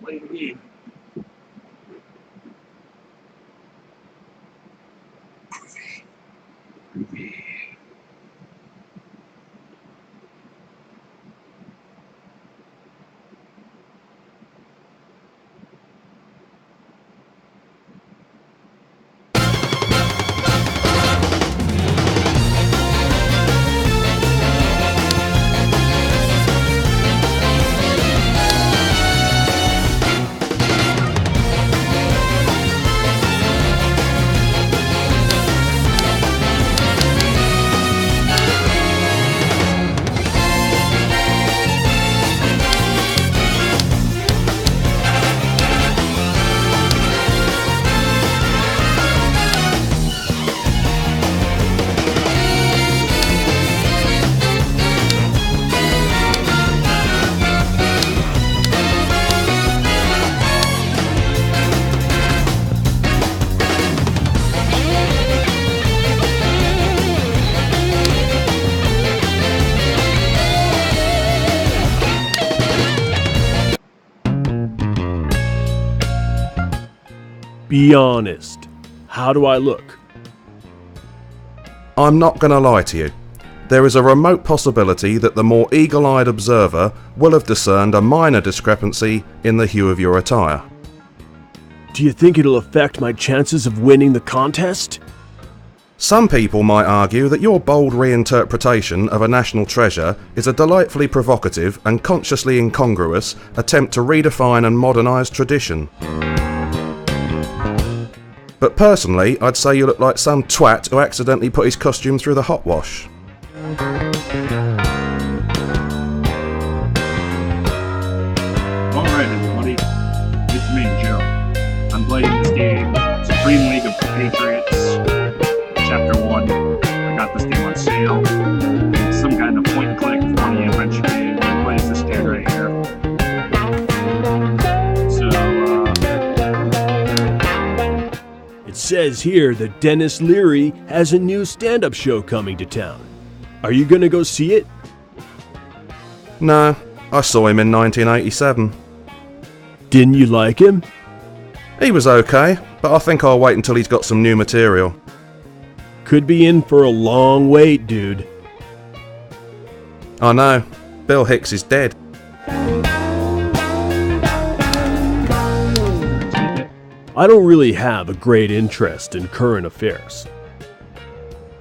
play the game. Groovy. Be honest. How do I look? I'm not going to lie to you. There is a remote possibility that the more eagle-eyed observer will have discerned a minor discrepancy in the hue of your attire. Do you think it'll affect my chances of winning the contest? Some people might argue that your bold reinterpretation of a national treasure is a delightfully provocative and consciously incongruous attempt to redefine and modernise tradition. But personally, I'd say you look like some twat who accidentally put his costume through the hot wash. Alright everybody, it's me, Joe. I'm playing this game, Supreme League of Patriots, Chapter 1. I got this game on sale. It's some kind of point-and-click funny adventure game that plays this kid right here. It says here that Dennis Leary has a new stand-up show coming to town. Are you gonna go see it? No, I saw him in 1987. Didn't you like him? He was okay, but I think I'll wait until he's got some new material. Could be in for a long wait, dude. I know. Bill Hicks is dead. I don't really have a great interest in current affairs.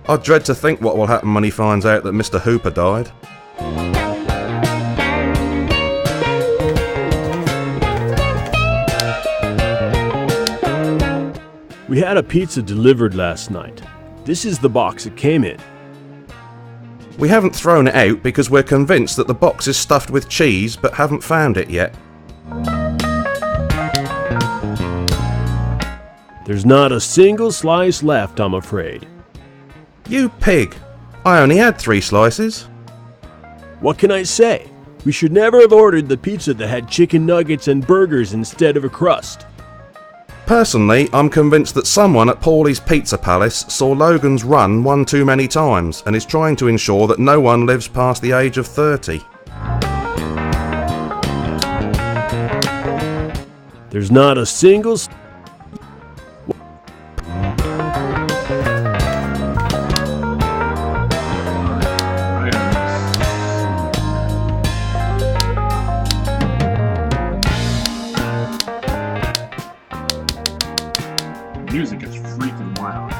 I dread to think what will happen when he finds out that Mr. Hooper died. We had a pizza delivered last night. This is the box it came in. We haven't thrown it out because we're convinced that the box is stuffed with cheese but haven't found it yet. There's not a single slice left, I'm afraid. You pig! I only had 3 slices. What can I say? We should never have ordered the pizza that had chicken nuggets and burgers instead of a crust. Personally, I'm convinced that someone at Paulie's Pizza Palace saw Logan's Run one too many times and is trying to ensure that no one lives past the age of 30. There's not a single... Music is freaking loud.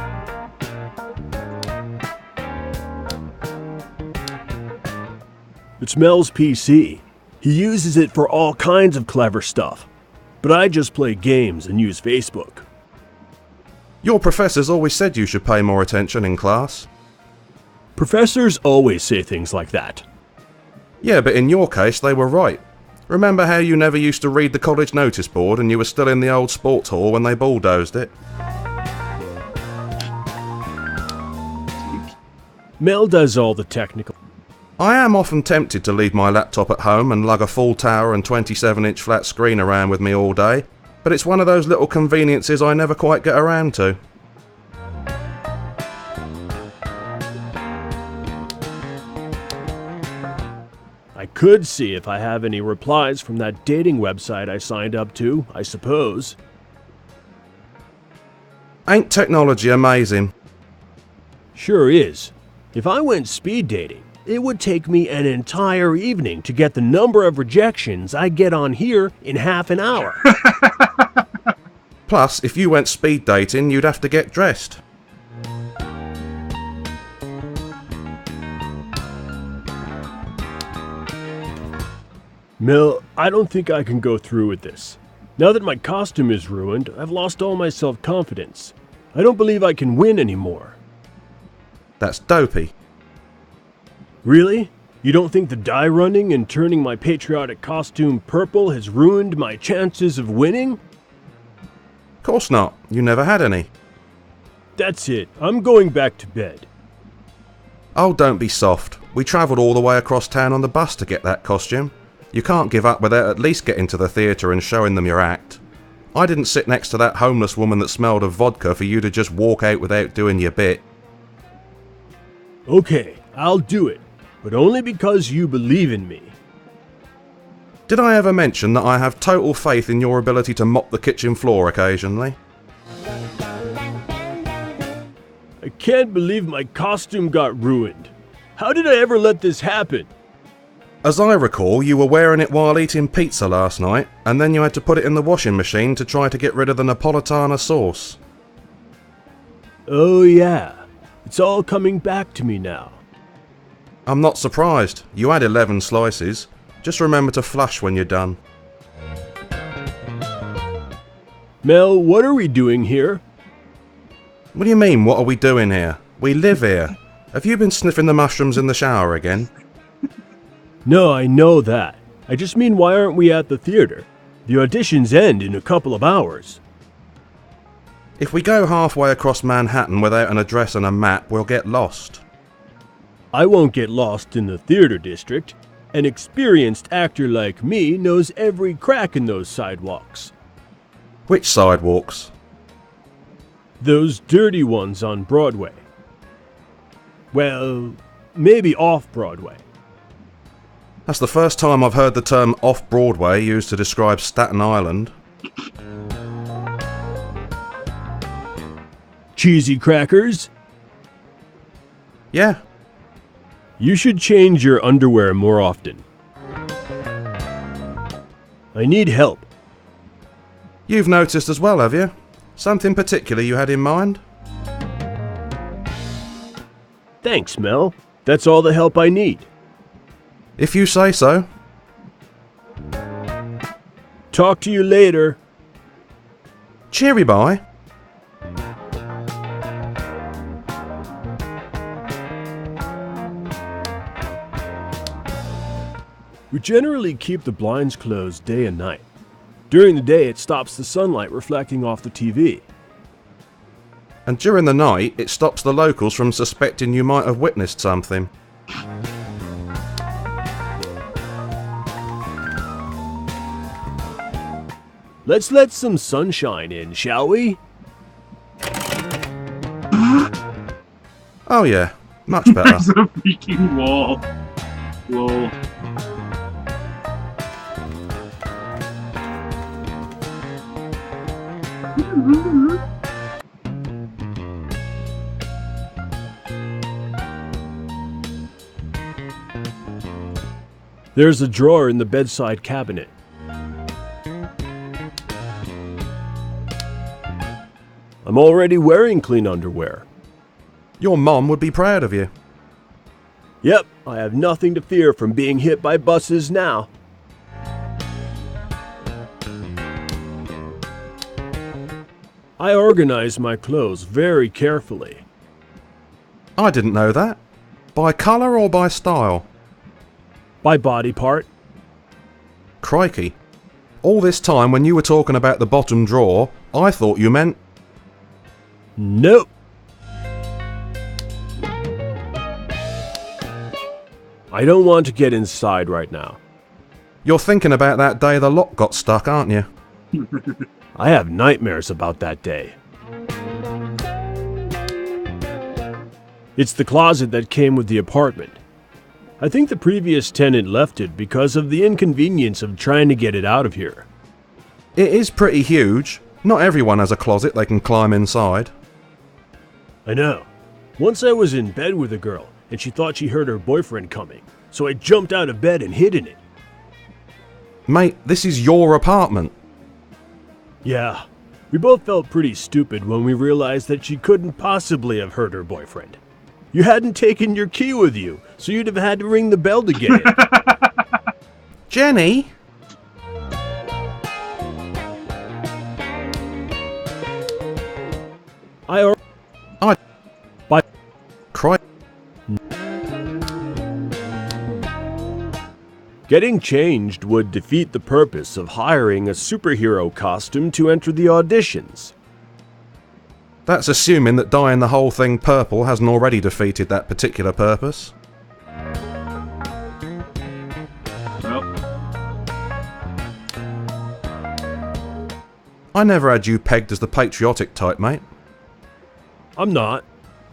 It's Mel's PC. He uses it for all kinds of clever stuff. But I just play games and use Facebook. Your professors always said you should pay more attention in class. Professors always say things like that. Yeah, but in your case they were right. Remember how you never used to read the college notice board and you were still in the old sports hall when they bulldozed it? Mel does all the technical. I am often tempted to leave my laptop at home and lug a full tower and 27-inch flat screen around with me all day, but it's one of those little conveniences I never quite get around to. I could see if I have any replies from that dating website I signed up to, I suppose. Ain't technology amazing? Sure is. If I went speed dating, it would take me an entire evening to get the number of rejections I get on here in half an hour. Plus, if you went speed dating, you'd have to get dressed. Mel, I don't think I can go through with this. Now that my costume is ruined, I've lost all my self-confidence. I don't believe I can win anymore. That's dopey. Really? You don't think the dye running and turning my patriotic costume purple has ruined my chances of winning? Course not. You never had any. That's it. I'm going back to bed. Oh, don't be soft. We travelled all the way across town on the bus to get that costume. You can't give up without at least getting to the theatre and showing them your act. I didn't sit next to that homeless woman that smelled of vodka for you to just walk out without doing your bit. Okay, I'll do it, but only because you believe in me. Did I ever mention that I have total faith in your ability to mop the kitchen floor occasionally? I can't believe my costume got ruined. How did I ever let this happen? As I recall, you were wearing it while eating pizza last night, and then you had to put it in the washing machine to try to get rid of the Napolitana sauce. Oh yeah, it's all coming back to me now. I'm not surprised. You had 11 slices. Just remember to flush when you're done. Mel, what are we doing here? What do you mean, what are we doing here? We live here. Have you been sniffing the mushrooms in the shower again? No, I know that. I just mean, why aren't we at the theater? The auditions end in a couple of hours. If we go halfway across Manhattan without an address and a map, we'll get lost. I won't get lost in the theater district. An experienced actor like me knows every crack in those sidewalks. Which sidewalks? Those dirty ones on Broadway. Well, maybe off Broadway. That's the first time I've heard the term off-Broadway used to describe Staten Island. Cheesy crackers? Yeah. You should change your underwear more often. I need help. You've noticed as well, have you? Something particular you had in mind? Thanks, Mel. That's all the help I need. If you say so. Talk to you later. Cheery bye. We generally keep the blinds closed day and night. During the day, it stops the sunlight reflecting off the TV. And during the night, it stops the locals from suspecting you might have witnessed something. Let's let some sunshine in, shall we? Oh yeah, much better. There's a freaking wall. Lol. There's a drawer in the bedside cabinet. I'm already wearing clean underwear. Your mom would be proud of you. Yep, I have nothing to fear from being hit by buses now. I organize my clothes very carefully. I didn't know that. By colour or by style? By body part. Crikey. All this time when you were talking about the bottom drawer, I thought you meant... Nope. I don't want to get inside right now. You're thinking about that day the lock got stuck, aren't you? I have nightmares about that day. It's the closet that came with the apartment. I think the previous tenant left it because of the inconvenience of trying to get it out of here. It is pretty huge. Not everyone has a closet they can climb inside. I know. Once I was in bed with a girl, and she thought she heard her boyfriend coming, so I jumped out of bed and hid in it. Mate, this is your apartment. Yeah, we both felt pretty stupid when we realized that she couldn't possibly have heard her boyfriend. You hadn't taken your key with you, so you'd have had to ring the bell to get in. Jenny? Cry. Getting changed would defeat the purpose of hiring a superhero costume to enter the auditions. That's assuming that dyeing the whole thing purple hasn't already defeated that particular purpose. Well, I never had you pegged as the patriotic type, mate. I'm not.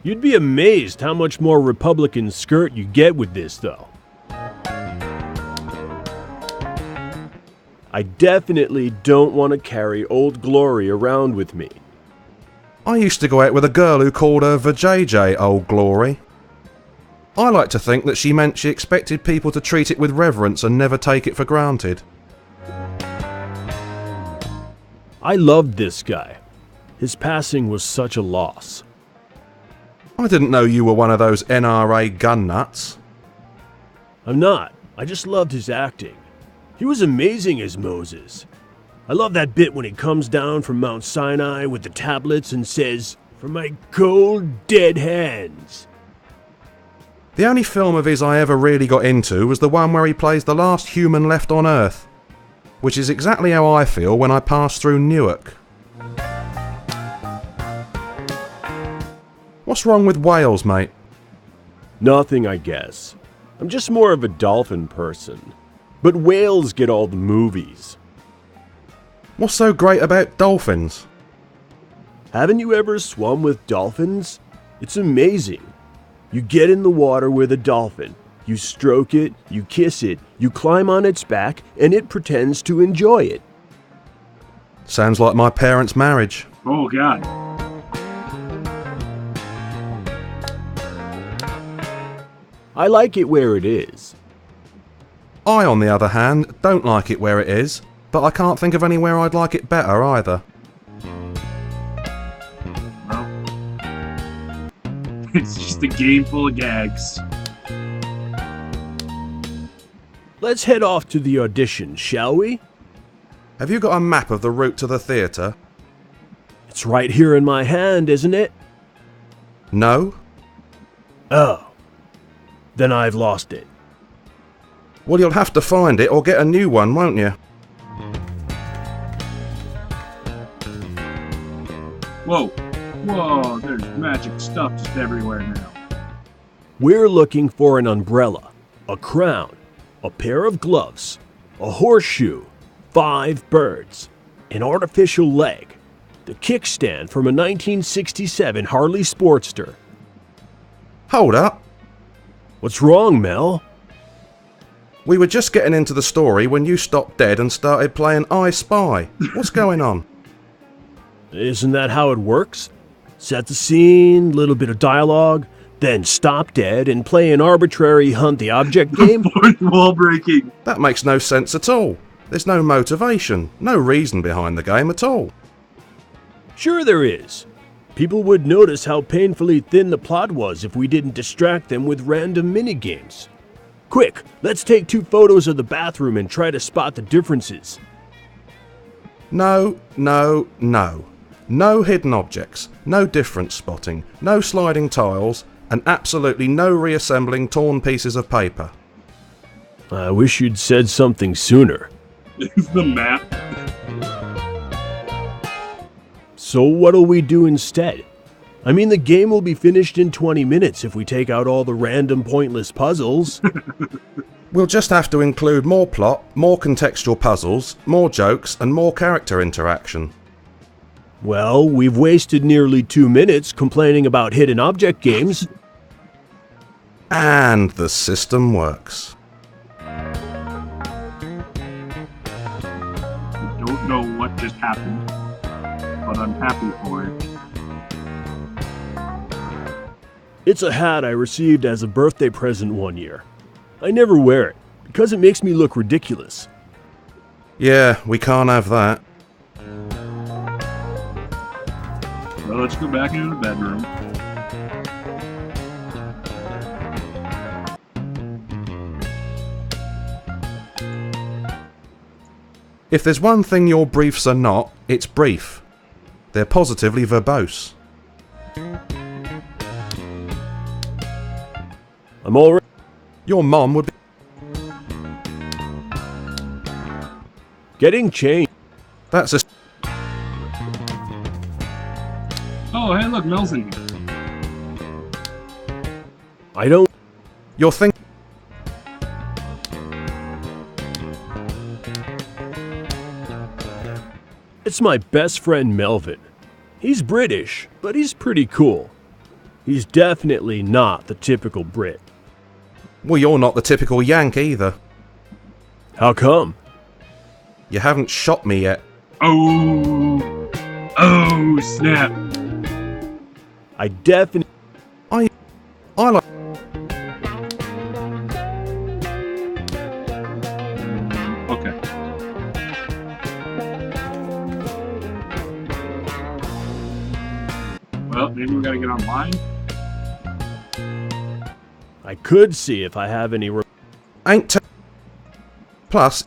You'd be amazed how much more Republican skirt you get with this, though. I definitely don't want to carry Old Glory around with me. I used to go out with a girl who called her Vajayjay Old Glory. I like to think that she meant she expected people to treat it with reverence and never take it for granted. I loved this guy. His passing was such a loss. I didn't know you were one of those NRA gun nuts. I'm not. I just loved his acting. He was amazing as Moses. I love that bit when he comes down from Mount Sinai with the tablets and says, "For my cold, dead hands." The only film of his I ever really got into was the one where he plays the last human left on Earth, which is exactly how I feel when I pass through Newark. What's wrong with whales, mate? Nothing, I guess. I'm just more of a dolphin person. But whales get all the movies. What's so great about dolphins? Haven't you ever swum with dolphins? It's amazing. You get in the water with a dolphin. You stroke it, you kiss it, you climb on its back, and it pretends to enjoy it. Sounds like my parents' marriage. oh God. I like it where it is. I, on the other hand, don't like it where it is, but I can't think of anywhere I'd like it better either. Well, it's just a game full of gags. Let's head off to the audition, shall we? Have you got a map of the route to the theatre? It's right here in my hand, isn't it? No? Oh. Then I've lost it. Well, you'll have to find it or get a new one, won't you? Whoa. Whoa, there's magic stuff just everywhere now. We're looking for an umbrella, a crown, a pair of gloves, a horseshoe, 5 birds, an artificial leg, the kickstand from a 1967 Harley Sportster. Hold up. What's wrong, Mel? We were just getting into the story when you stopped dead and started playing I Spy. What's going on? Isn't that how it works? Set the scene, little bit of dialogue, then stop dead and play an arbitrary hunt the object game? Fourth wall breaking. That makes no sense at all. There's no motivation, no reason behind the game at all. Sure there is. People would notice how painfully thin the plot was if we didn't distract them with random minigames. Quick, let's take 2 photos of the bathroom and try to spot the differences. No, no, no. No hidden objects, no difference spotting, no sliding tiles, and absolutely no reassembling torn pieces of paper. I wish you'd said something sooner. Is the map. So what'll we do instead? I mean, the game will be finished in 20 minutes if we take out all the random pointless puzzles. We'll just have to include more plot, more contextual puzzles, more jokes, and more character interaction. Well, we've wasted nearly 2 minutes complaining about hidden object games. And the system works. I don't know what just happened, but I'm happy for it. It's a hat I received as a birthday present one year. I never wear it because it makes me look ridiculous. Yeah, we can't have that. Well, let's go back into the bedroom. If there's one thing your briefs are not, it's brief. They're positively verbose. I'm already. Your mom would be... Getting changed. That's a... Oh, hey, look, Mel's in here. I don't. You're think... It's my best friend Melvin. He's British, but he's pretty cool. He's definitely not the typical Brit. Well, you're not the typical Yank either. How come? You haven't shot me yet. Oh, oh, snap. I definitely. I like... Okay. Well, maybe we gotta get online. I could see if I have any. Ain't t... Plus...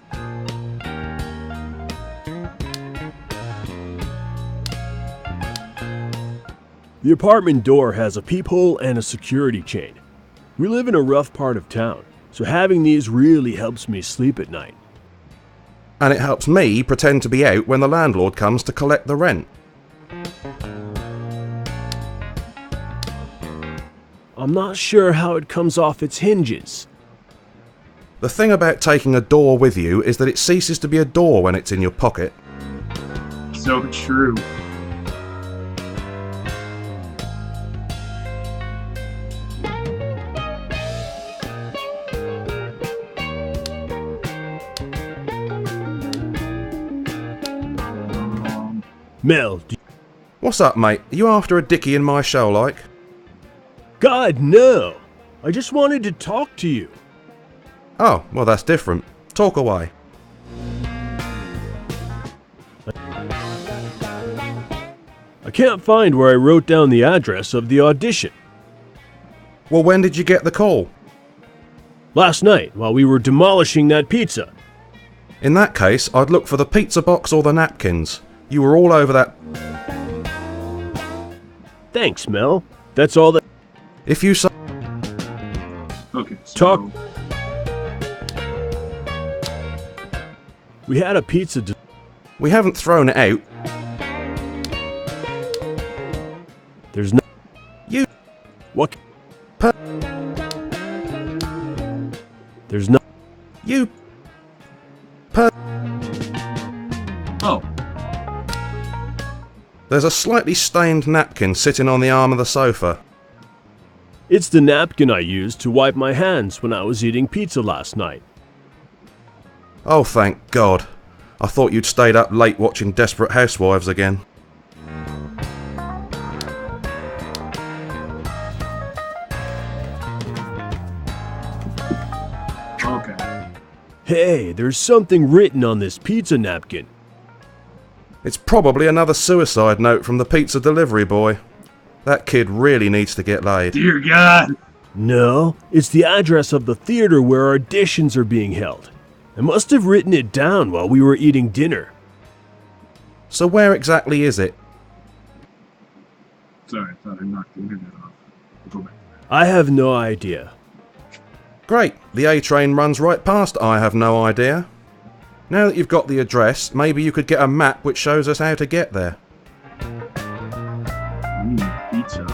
The apartment door has a peephole and a security chain. We live in a rough part of town, so having these really helps me sleep at night. And it helps me pretend to be out when the landlord comes to collect the rent. I'm not sure how it comes off its hinges. The thing about taking a door with you is that it ceases to be a door when it's in your pocket. So true. Mel, What's up, mate? Are you after a dickie in my show, like? God, no! I just wanted to talk to you. Oh, well, that's different. Talk away. I can't find where I wrote down the address of the audition. Well, when did you get the call? Last night, while we were demolishing that pizza. In that case, I'd look for the pizza box or the napkins. You were all over that. Thanks, Mel. That's all that. If you say... Okay, so Talk. We had a pizza. We haven't thrown it out. There's no. You... What? Per... There's no. You... Per... Oh, There's a slightly stained napkin sitting on the arm of the sofa. It's the napkin I used to wipe my hands when I was eating pizza last night. Oh, thank God. I thought you'd stayed up late watching Desperate Housewives again. okay. Hey, there's something written on this pizza napkin. It's probably another suicide note from the pizza delivery boy. That kid really needs to get laid. Dear God. No, it's the address of the theater where auditions are being held. I must have written it down while we were eating dinner. So where exactly is it? Sorry, I thought I knocked the internet off. We'll go back. I have no idea. Great, the A train runs right past I have no idea. Now that you've got the address, maybe you could get a map which shows us how to get there. Pizza.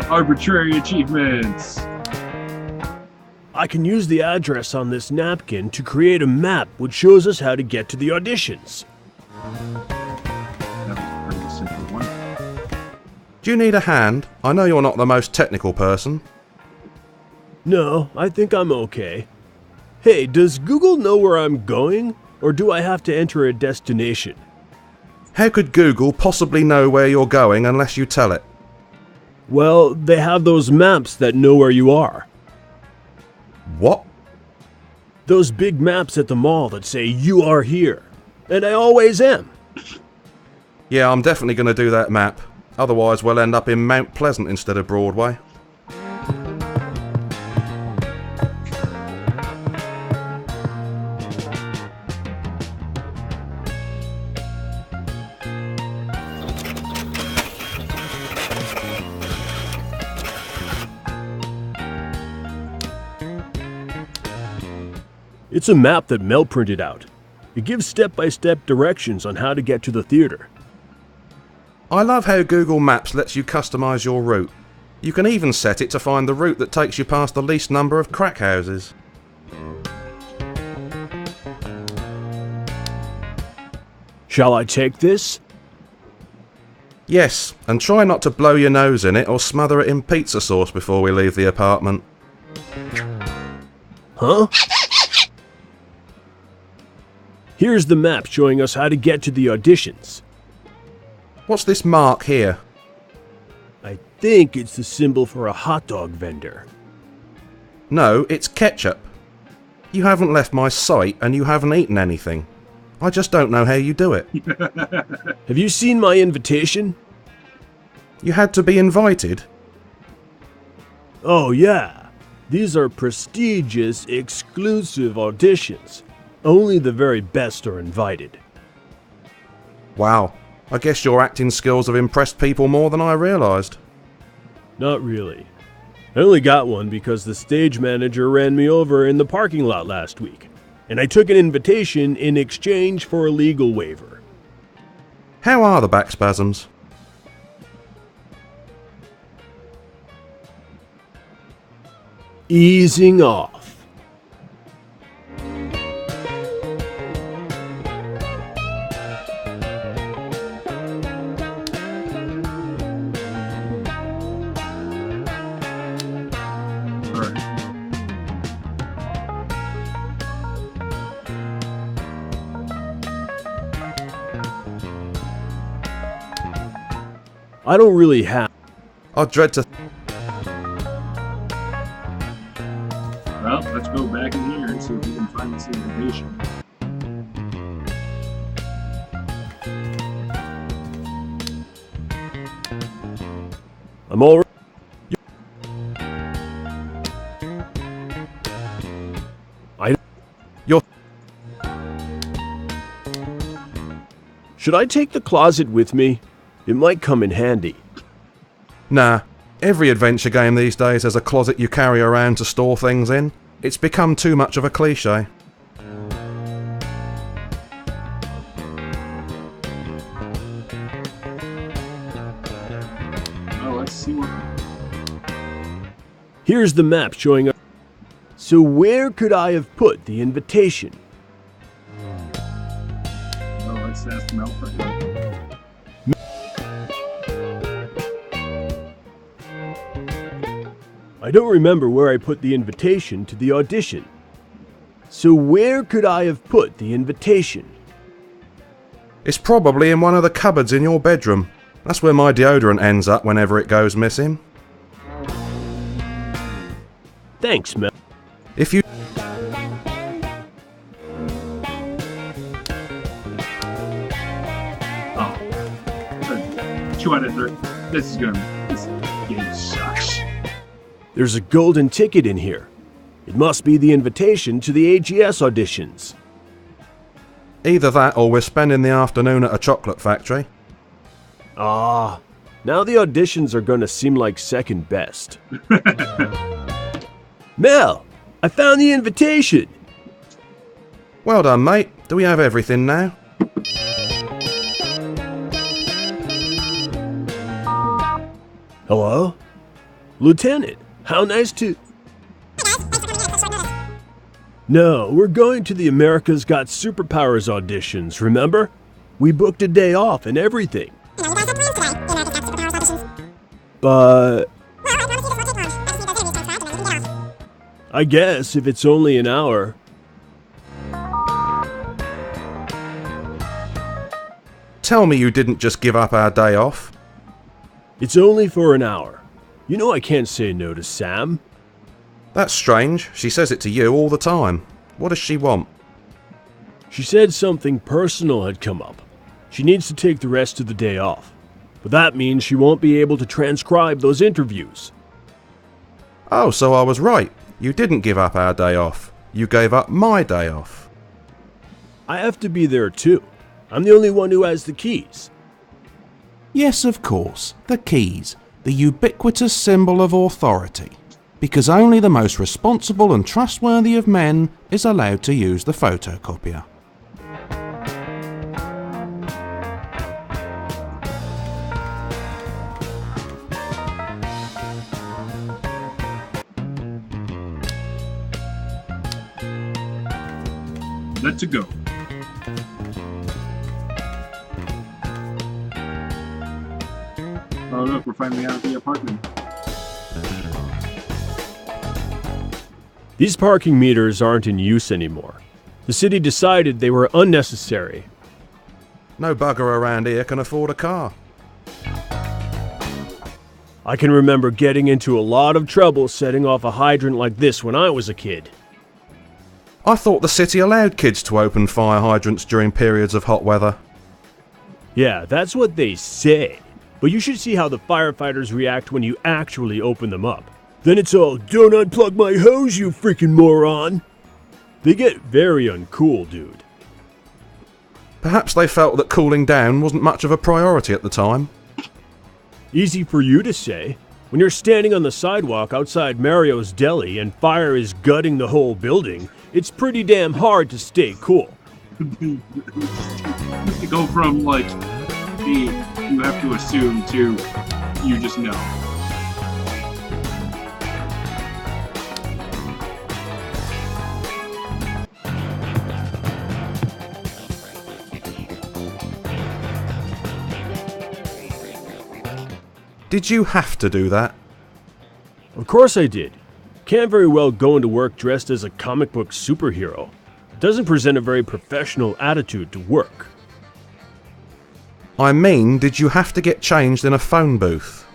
Arbitrary achievements. I can use the address on this napkin to create a map which shows us how to get to the auditions. That was a pretty simple one. Do you need a hand? I know you're not the most technical person. No, I think I'm okay. Hey, does Google know where I'm going, or do I have to enter a destination? How could Google possibly know where you're going unless you tell it? Well, they have those maps that know where you are. What? Those big maps at the mall that say you are here. And I always am. Yeah, I'm definitely going to do that map. Otherwise, we'll end up in Mount Pleasant instead of Broadway. It's a map that Mel printed out. It gives step-by-step directions on how to get to the theater. I love how Google Maps lets you customise your route. You can even set it to find the route that takes you past the least number of crack houses. Shall I take this? Yes, and try not to blow your nose in it or smother it in pizza sauce before we leave the apartment. Huh? Here's the map showing us how to get to the auditions. What's this mark here? I think it's the symbol for a hot dog vendor. No, it's ketchup. You haven't left my site and you haven't eaten anything. I just don't know how you do it. Have you seen my invitation? You had to be invited? Oh yeah. These are prestigious, exclusive auditions. Only the very best are invited. Wow, I guess your acting skills have impressed people more than I realised. Not really. I only got one because the stage manager ran me over in the parking lot last week, and I took an invitation in exchange for a legal waiver. How are the back spasms? Easing off. I don't really have. I dread to... Well, let's go back in here and see if we can find this invitation. I'm all right. You're... Should I take the closet with me? It might come in handy. Nah, every adventure game these days has a closet you carry around to store things in. It's become too much of a cliche. Well, let's see what... Here's the map showing us. So where could I have put the invitation? Well, let's ask Mel for help. I don't remember where I put the invitation to the audition. So where could I have put the invitation? It's probably in one of the cupboards in your bedroom. That's where my deodorant ends up whenever it goes missing. Thanks, Mel. If you... Oh. 2 out of 3. This game sucks. There's a golden ticket in here. It must be the invitation to the AGS auditions. Either that or we're spending the afternoon at a chocolate factory. Ah, now the auditions are gonna seem like second best. Mel, I found the invitation. Well done, mate. Do we have everything now? Hello? Lieutenant, how nice to... No, we're going to the America's Got Superpowers auditions, remember? We booked a day off and everything. But... I guess if it's only an hour. Tell me you didn't just give up our day off. It's only for an hour. You know I can't say no to Sam. That's strange. She says it to you all the time. What does she want? She said something personal had come up. She needs to take the rest of the day off. But that means she won't be able to transcribe those interviews. Oh, so I was right. You didn't give up our day off. You gave up my day off. I have to be there too. I'm the only one who has the keys. Yes, of course, the keys, the ubiquitous symbol of authority. Because only the most responsible and trustworthy of men is allowed to use the photocopier. Let's go. Oh look, we're finally out of the apartment. These parking meters aren't in use anymore. The city decided they were unnecessary. No bugger around here can afford a car. I can remember getting into a lot of trouble setting off a hydrant like this when I was a kid. I thought the city allowed kids to open fire hydrants during periods of hot weather. Yeah, that's what they say. But you should see how the firefighters react when you actually open them up. Then it's all, "Don't unplug my hose, you freaking moron!" They get very uncool, dude. Perhaps they felt that cooling down wasn't much of a priority at the time. Easy for you to say. When you're standing on the sidewalk outside Mario's Deli and fire is gutting the whole building, it's pretty damn hard to stay cool. You go from like the you have to assume to you just know. Did you have to do that? Of course I did. Can't very well go into work dressed as a comic book superhero. It doesn't present a very professional attitude to work. I mean, did you have to get changed in a phone booth?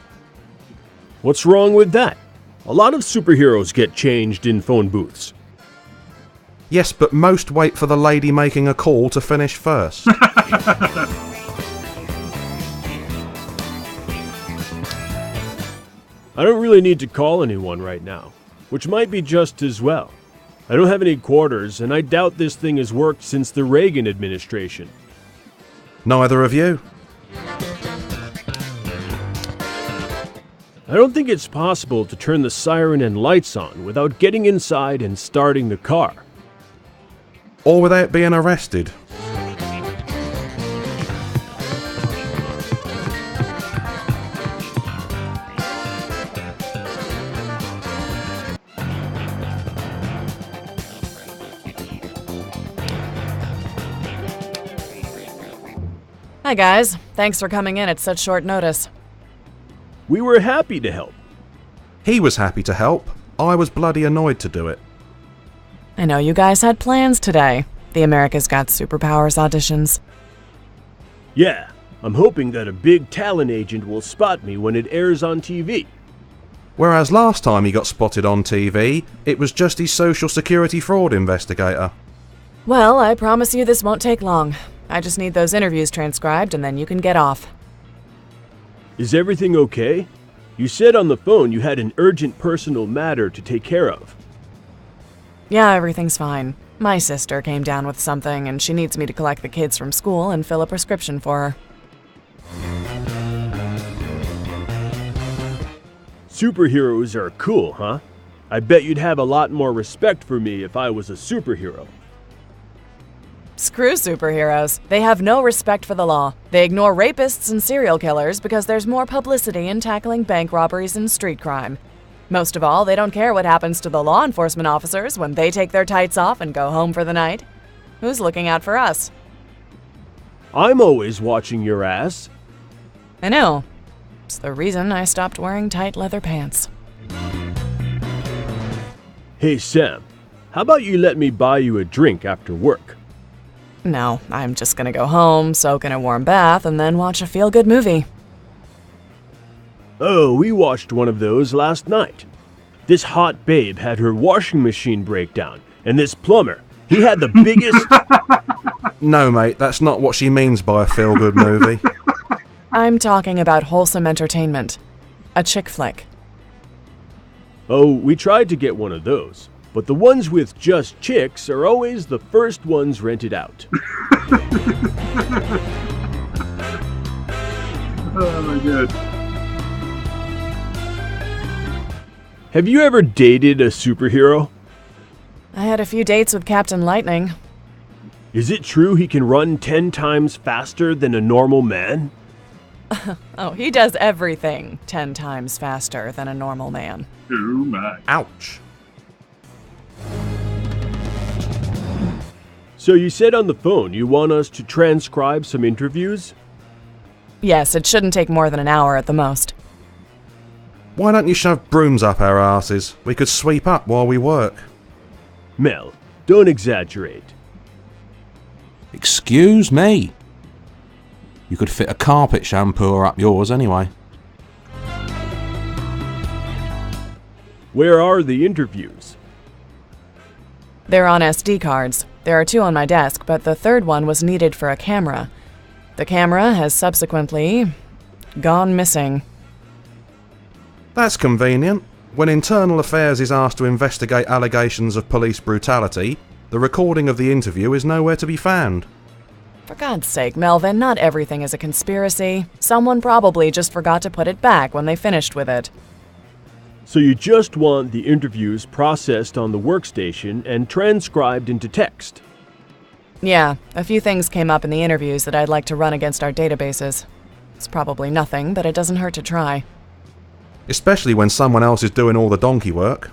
What's wrong with that? A lot of superheroes get changed in phone booths. Yes, but most wait for the lady making a call to finish first. I don't really need to call anyone right now, which might be just as well. I don't have any quarters, and I doubt this thing has worked since the Reagan administration. Neither of you. I don't think it's possible to turn the siren and lights on without getting inside and starting the car. Or without being arrested. Hi guys, thanks for coming in at such short notice. We were happy to help. He was happy to help. I was bloody annoyed to do it. I know you guys had plans today. The America's Got Superpowers auditions. Yeah, I'm hoping that a big talent agent will spot me when it airs on TV. Whereas last time he got spotted on TV, it was just his social security fraud investigator. Well, I promise you this won't take long. I just need those interviews transcribed and then you can get off. Is everything okay? You said on the phone you had an urgent personal matter to take care of. Yeah, everything's fine. My sister came down with something and she needs me to collect the kids from school and fill a prescription for her. Superheroes are cool, huh? I bet you'd have a lot more respect for me if I was a superhero. Screw superheroes. They have no respect for the law. They ignore rapists and serial killers because there's more publicity in tackling bank robberies and street crime. Most of all, they don't care what happens to the law enforcement officers when they take their tights off and go home for the night. Who's looking out for us? I'm always watching your ass. I know. It's the reason I stopped wearing tight leather pants. Hey Sam, how about you let me buy you a drink after work? No, I'm just gonna go home, soak in a warm bath, and then watch a feel-good movie. Oh, we watched one of those last night. This hot babe had her washing machine break down, and this plumber, he had the biggest... No, mate, that's not what she means by a feel-good movie. I'm talking about wholesome entertainment. A chick flick. Oh, we tried to get one of those, but the ones with just chicks are always the first ones rented out. Oh my god. Have you ever dated a superhero? I had a few dates with Captain Lightning. Is it true he can run 10 times faster than a normal man? Oh, he does everything 10 times faster than a normal man. Oh my. Ouch. So you said on the phone you want us to transcribe some interviews? Yes, it shouldn't take more than an hour at the most. Why don't you shove brooms up our asses? We could sweep up while we work. Mel, don't exaggerate. Excuse me. You could fit a carpet shampooer up yours anyway. Where are the interviews? They're on SD cards. There are 2 on my desk, but the third one was needed for a camera. The camera has subsequently gone missing. That's convenient. When Internal Affairs is asked to investigate allegations of police brutality, the recording of the interview is nowhere to be found. For God's sake, Melvin, not everything is a conspiracy. Someone probably just forgot to put it back when they finished with it. So you just want the interviews processed on the workstation and transcribed into text? Yeah, a few things came up in the interviews that I'd like to run against our databases. It's probably nothing, but it doesn't hurt to try. Especially when someone else is doing all the donkey work.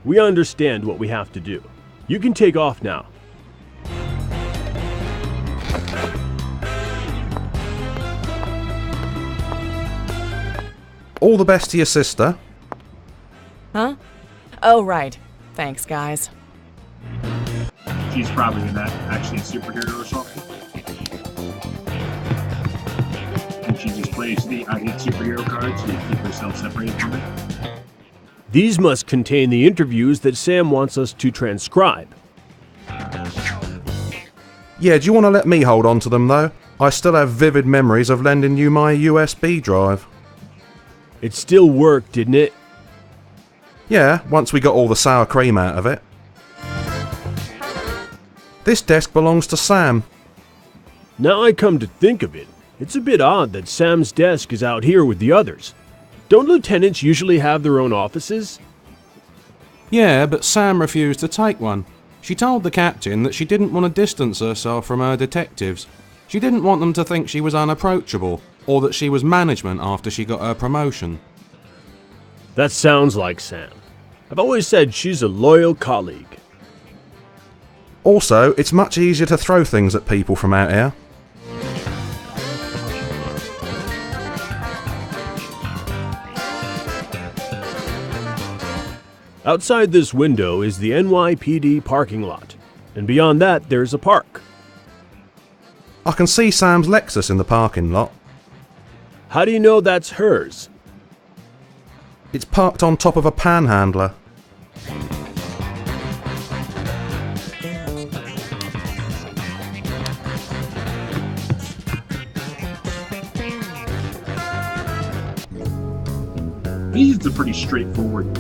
We understand what we have to do. You can take off now. All the best to your sister. Huh? Oh, right. Thanks, guys. She's probably in that actually a superhero or something. And she just plays the I hate superhero cards to keep herself separated from it. These must contain the interviews that Sam wants us to transcribe. Yeah, do you want to let me hold on to them though? I still have vivid memories of lending you my USB drive. It still worked, didn't it? Yeah, once we got all the sour cream out of it. This desk belongs to Sam. Now I come to think of it, it's a bit odd that Sam's desk is out here with the others. Don't lieutenants usually have their own offices? Yeah, but Sam refused to take one. She told the captain that she didn't want to distance herself from her detectives. She didn't want them to think she was unapproachable, or that she was management after she got her promotion. That sounds like Sam. I've always said she's a loyal colleague. Also, it's much easier to throw things at people from out here. Outside this window is the NYPD parking lot, and beyond that there's a park. I can see Sam's Lexus in the parking lot. How do you know that's hers? It's parked on top of a panhandler. These are pretty straightforward.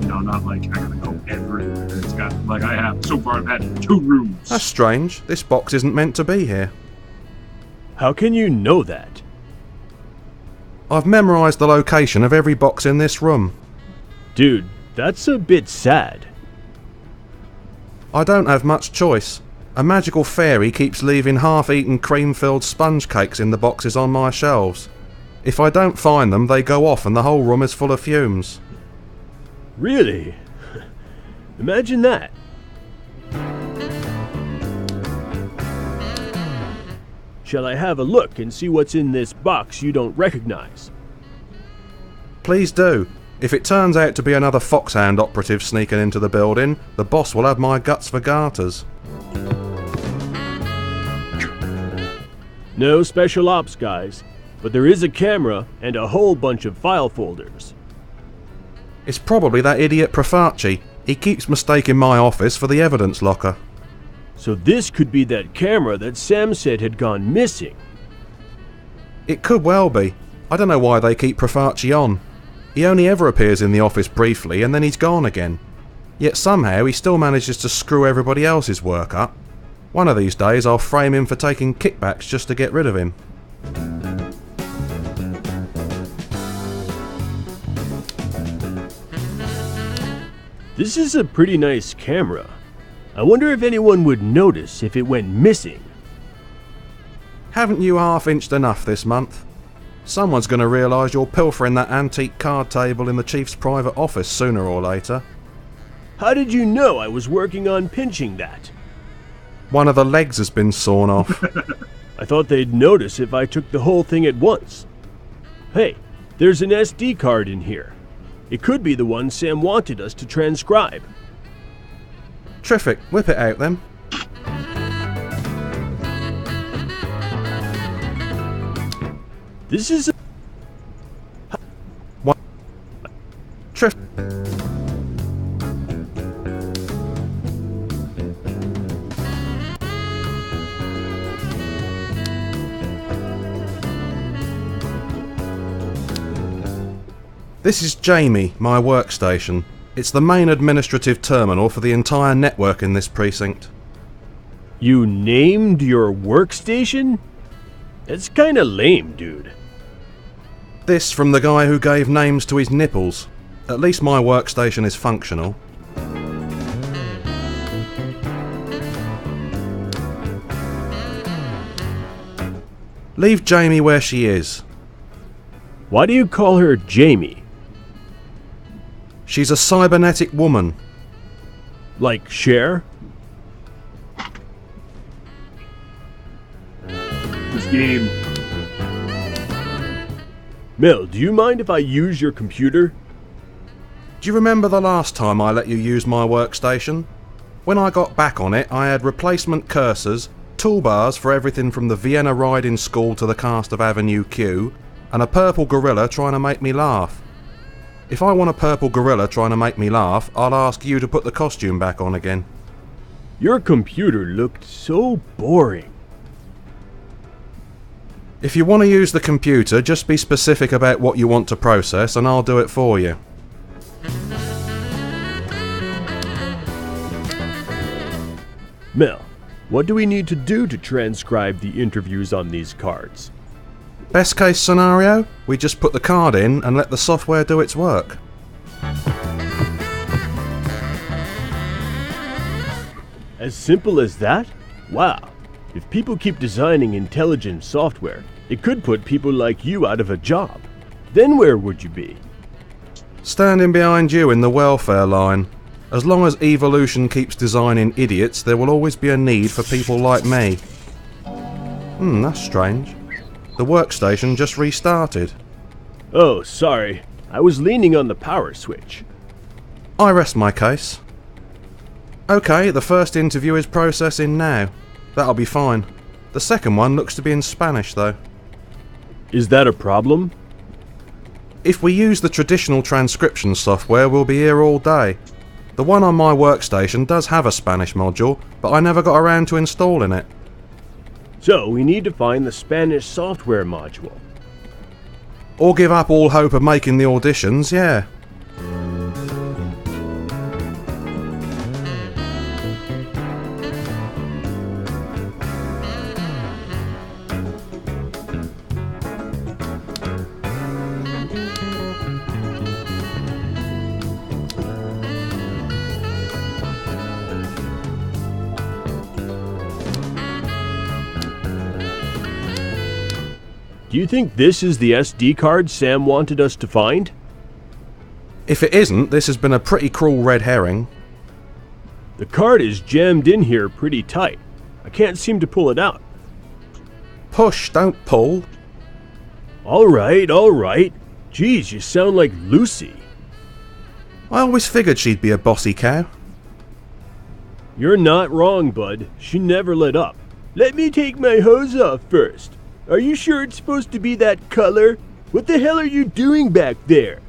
You know, not like I gotta go everywhere. It's got, like I have, so far I've had 2 rooms. That's strange. This box isn't meant to be here. How can you know that? I've memorised the location of every box in this room. Dude, that's a bit sad. I don't have much choice. A magical fairy keeps leaving half-eaten cream-filled sponge cakes in the boxes on my shelves. If I don't find them, they go off and the whole room is full of fumes. Really? Imagine that. Shall I have a look and see what's in this box you don't recognize? Please do. If it turns out to be another Foxhound operative sneaking into the building, the boss will have my guts for garters. No special ops, guys, but there is a camera and a whole bunch of file folders. It's probably that idiot Profarci. He keeps mistaking my office for the evidence locker. So this could be that camera that Sam said had gone missing. It could well be. I don't know why they keep Profarci on. He only ever appears in the office briefly and then he's gone again. Yet somehow he still manages to screw everybody else's work up. One of these days I'll frame him for taking kickbacks just to get rid of him. This is a pretty nice camera. I wonder if anyone would notice if it went missing. Haven't you half-inched enough this month? Someone's going to realise you're pilfering that antique card table in the chief's private office sooner or later. How did you know I was working on pinching that? One of the legs has been sawn off. I thought they'd notice if I took the whole thing at once. Hey, there's an SD card in here. It could be the one Sam wanted us to transcribe. Terrific, whip it out then. This is a... What? Terrific. This is Jamie, my workstation. It's the main administrative terminal for the entire network in this precinct. You named your workstation? That's kinda lame, dude. This from the guy who gave names to his nipples. At least my workstation is functional. Leave Jamie where she is. Why do you call her Jamie? She's a cybernetic woman. Like Cher? This game. Mel, do you mind if I use your computer? Do you remember the last time I let you use my workstation? When I got back on it, I had replacement cursors, toolbars for everything from the Vienna Riding School to the cast of Avenue Q, and a purple gorilla trying to make me laugh. If I want a purple gorilla trying to make me laugh, I'll ask you to put the costume back on again. Your computer looked so boring. If you want to use the computer, just be specific about what you want to process and I'll do it for you. Mel, what do we need to do to transcribe the interviews on these cards? Best case scenario, we just put the card in and let the software do its work. As simple as that? Wow. If people keep designing intelligent software, it could put people like you out of a job. Then where would you be? Standing behind you in the welfare line. As long as evolution keeps designing idiots, there will always be a need for people like me. That's strange. The workstation just restarted. Oh, sorry. I was leaning on the power switch. I rest my case. Okay, the first interview is processing now. That'll be fine. The second one looks to be in Spanish though. Is that a problem? If we use the traditional transcription software, we'll be here all day. The one on my workstation does have a Spanish module, but I never got around to installing it. So we need to find the Spanish software module. Or give up all hope of making the auditions, yeah. Do you think this is the SD card Sam wanted us to find? If it isn't, this has been a pretty cruel red herring. The card is jammed in here pretty tight. I can't seem to pull it out. Push, don't pull. All right. Geez, you sound like Lucy. I always figured she'd be a bossy cow. You're not wrong, bud. She never let up. Let me take my hose off first. Are you sure it's supposed to be that color? What the hell are you doing back there?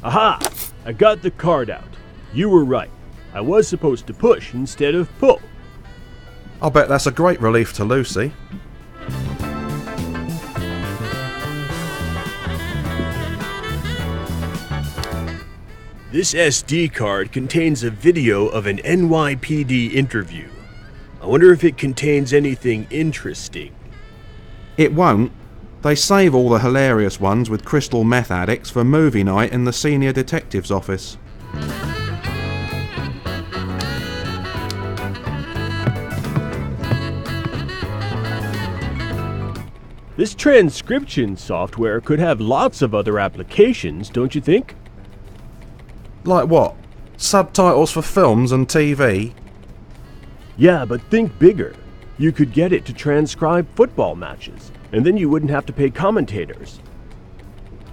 Aha! I got the card out. You were right. I was supposed to push instead of pull. I'll bet that's a great relief to Lucy. This SD card contains a video of an NYPD interview. I wonder if it contains anything interesting. It won't. They save all the hilarious ones with crystal meth addicts for movie night in the senior detective's office. This transcription software could have lots of other applications, don't you think? Like what? Subtitles for films and TV? Yeah, but think bigger. You could get it to transcribe football matches, and then you wouldn't have to pay commentators.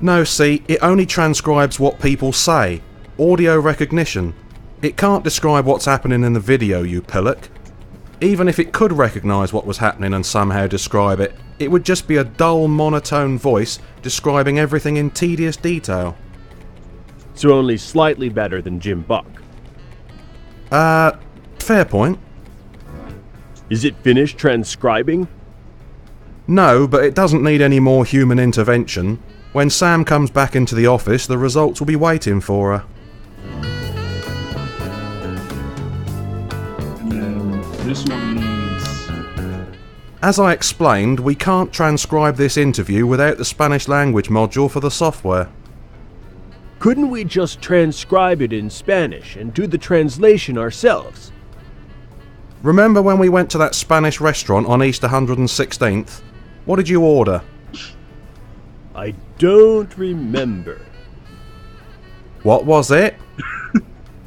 No, see, it only transcribes what people say. Audio recognition. It can't describe what's happening in the video, you pillock. Even if it could recognise what was happening and somehow describe it, it would just be a dull, monotone voice describing everything in tedious detail. So only slightly better than Jim Buck. Fair point. Is it finished transcribing? No, but it doesn't need any more human intervention. When Sam comes back into the office, the results will be waiting for her. And then this one needs... As I explained, we can't transcribe this interview without the Spanish language module for the software. Couldn't we just transcribe it in Spanish and do the translation ourselves? Remember when we went to that Spanish restaurant on East 116th? What did you order? I don't remember. What was it?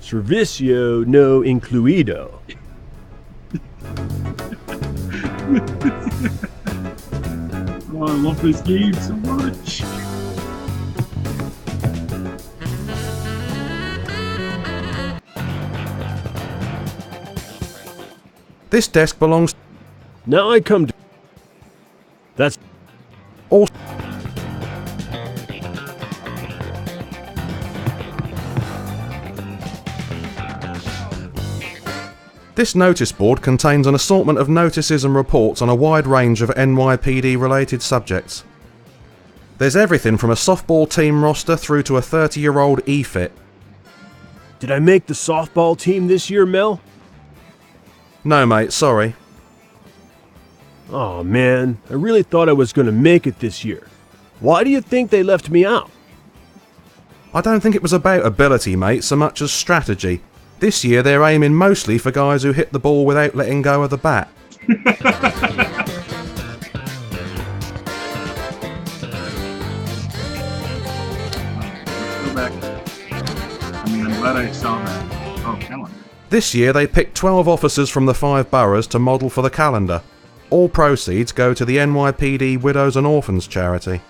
Servicio no incluido. Oh, I love this game so much. This desk belongs... Now I come to... That's... all... This notice board contains an assortment of notices and reports on a wide range of NYPD related subjects. There's everything from a softball team roster through to a 30-year-old E-fit. Did I make the softball team this year, Mel? No mate, sorry. Oh man, I really thought I was going to make it this year. Why do you think they left me out? I don't think it was about ability mate so much as strategy. This year they're aiming mostly for guys who hit the ball without letting go of the bat. Let's go back. I mean, I'm glad I saw that. Oh, calendar. This year they picked 12 officers from the 5 boroughs to model for the calendar. All proceeds go to the NYPD Widows and Orphans charity.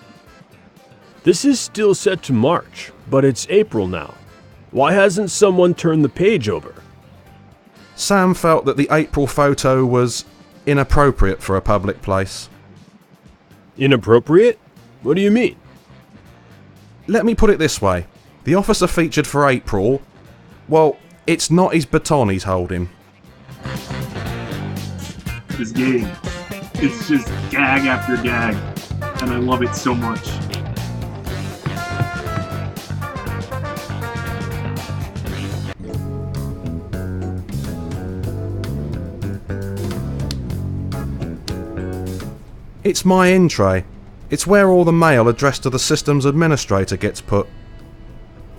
This is still set to March, but it's April now. Why hasn't someone turned the page over? Sam felt that the April photo was inappropriate for a public place. Inappropriate? What do you mean? Let me put it this way. The officer featured for April, well, it's not his baton he's holding. This game. It's just gag after gag. And I love it so much. It's my in tray. It's where all the mail addressed to the systems administrator gets put.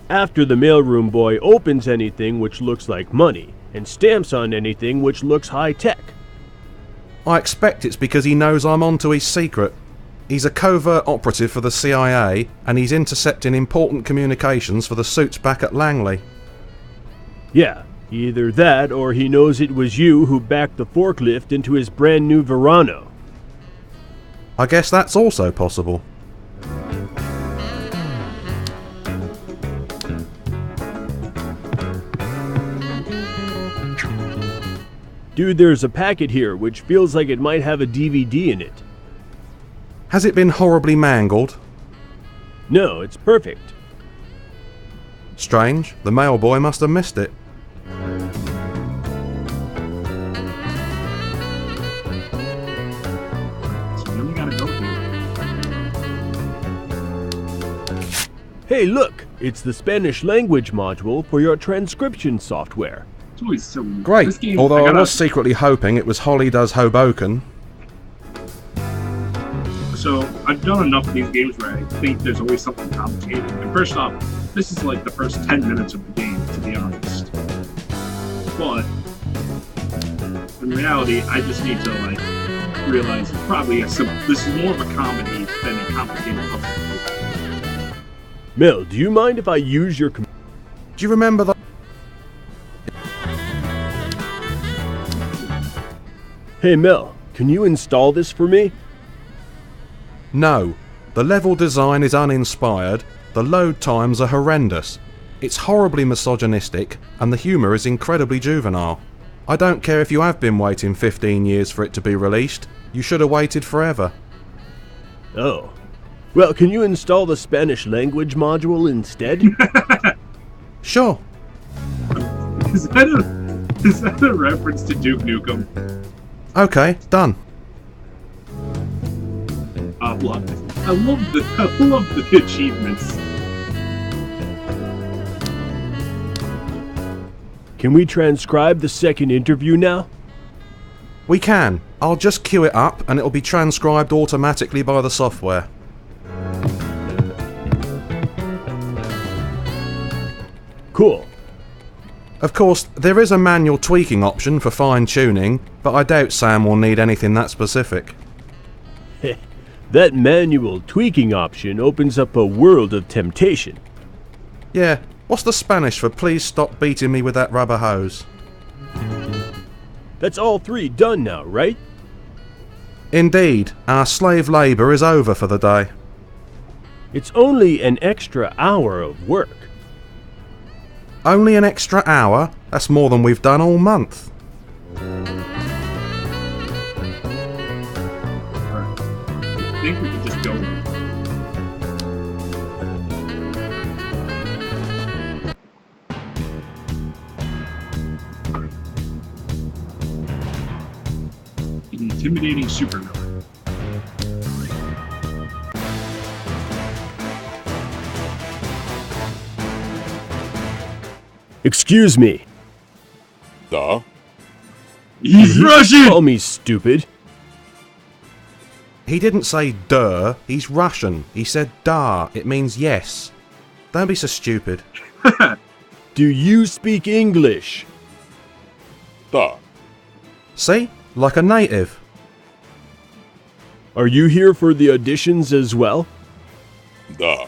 After the mailroom boy opens anything which looks like money and stamps on anything which looks high-tech. I expect it's because he knows I'm onto his secret. He's a covert operative for the CIA and he's intercepting important communications for the suits back at Langley. Yeah, either that or he knows it was you who backed the forklift into his brand new Verano. I guess that's also possible. Dude, there's a packet here which feels like it might have a DVD in it. Has it been horribly mangled? No, it's perfect. Strange, the mailboy must have missed it. So we only gotta go here. Hey, look! It's the Spanish language module for your transcription software. It's always so weird. Great, This game, although I gotta- was secretly hoping it was Holly Does Hoboken. So I've done enough of these games where I think there's always something complicated. And first off, this is like the first 10 minutes of the game, to be honest. But in reality, I just need to like realize it's probably this is more of a comedy than a complicated puzzle. Mel, do you mind if I use your Do you remember the... Hey Mel, can you install this for me? No, the level design is uninspired, the load times are horrendous, it's horribly misogynistic, and the humour is incredibly juvenile. I don't care if you have been waiting 15 years for it to be released, you should have waited forever. Oh. Well, can you install the Spanish language module instead? Sure. Is that a reference to Duke Nukem? Okay, done. Look, I love the achievements. Can we transcribe the second interview now? We can. I'll just queue it up and it'll be transcribed automatically by the software. Cool. Of course, there is a manual tweaking option for fine-tuning, but I doubt Sam will need anything that specific. That manual tweaking option opens up a world of temptation. Yeah, what's the Spanish for please stop beating me with that rubber hose? That's all 3 done now, right? Indeed, our slave labour is over for the day. It's only an extra hour of work. Only an extra hour? That's more than we've done all month. I think we could just go. Intimidating supervillain. Excuse me. Da? He's Russian! Call me stupid. He didn't say duh, he's Russian. He said da, it means yes. Don't be so stupid. Do you speak English? Da. See? Like a native. Are you here for the auditions as well? Da.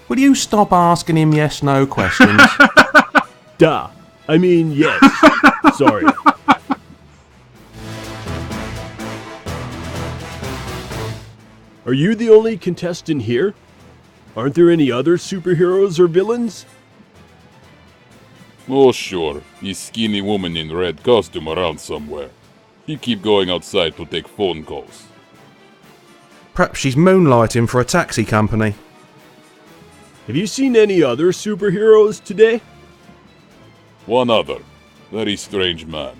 Will you stop asking him yes/no questions? Duh. I mean, yes. Sorry. Are you the only contestant here? Aren't there any other superheroes or villains? Oh, sure. This skinny woman in red costume around somewhere. He keep going outside to take phone calls. Perhaps she's moonlighting for a taxi company. Have you seen any other superheroes today? One other. Very strange man.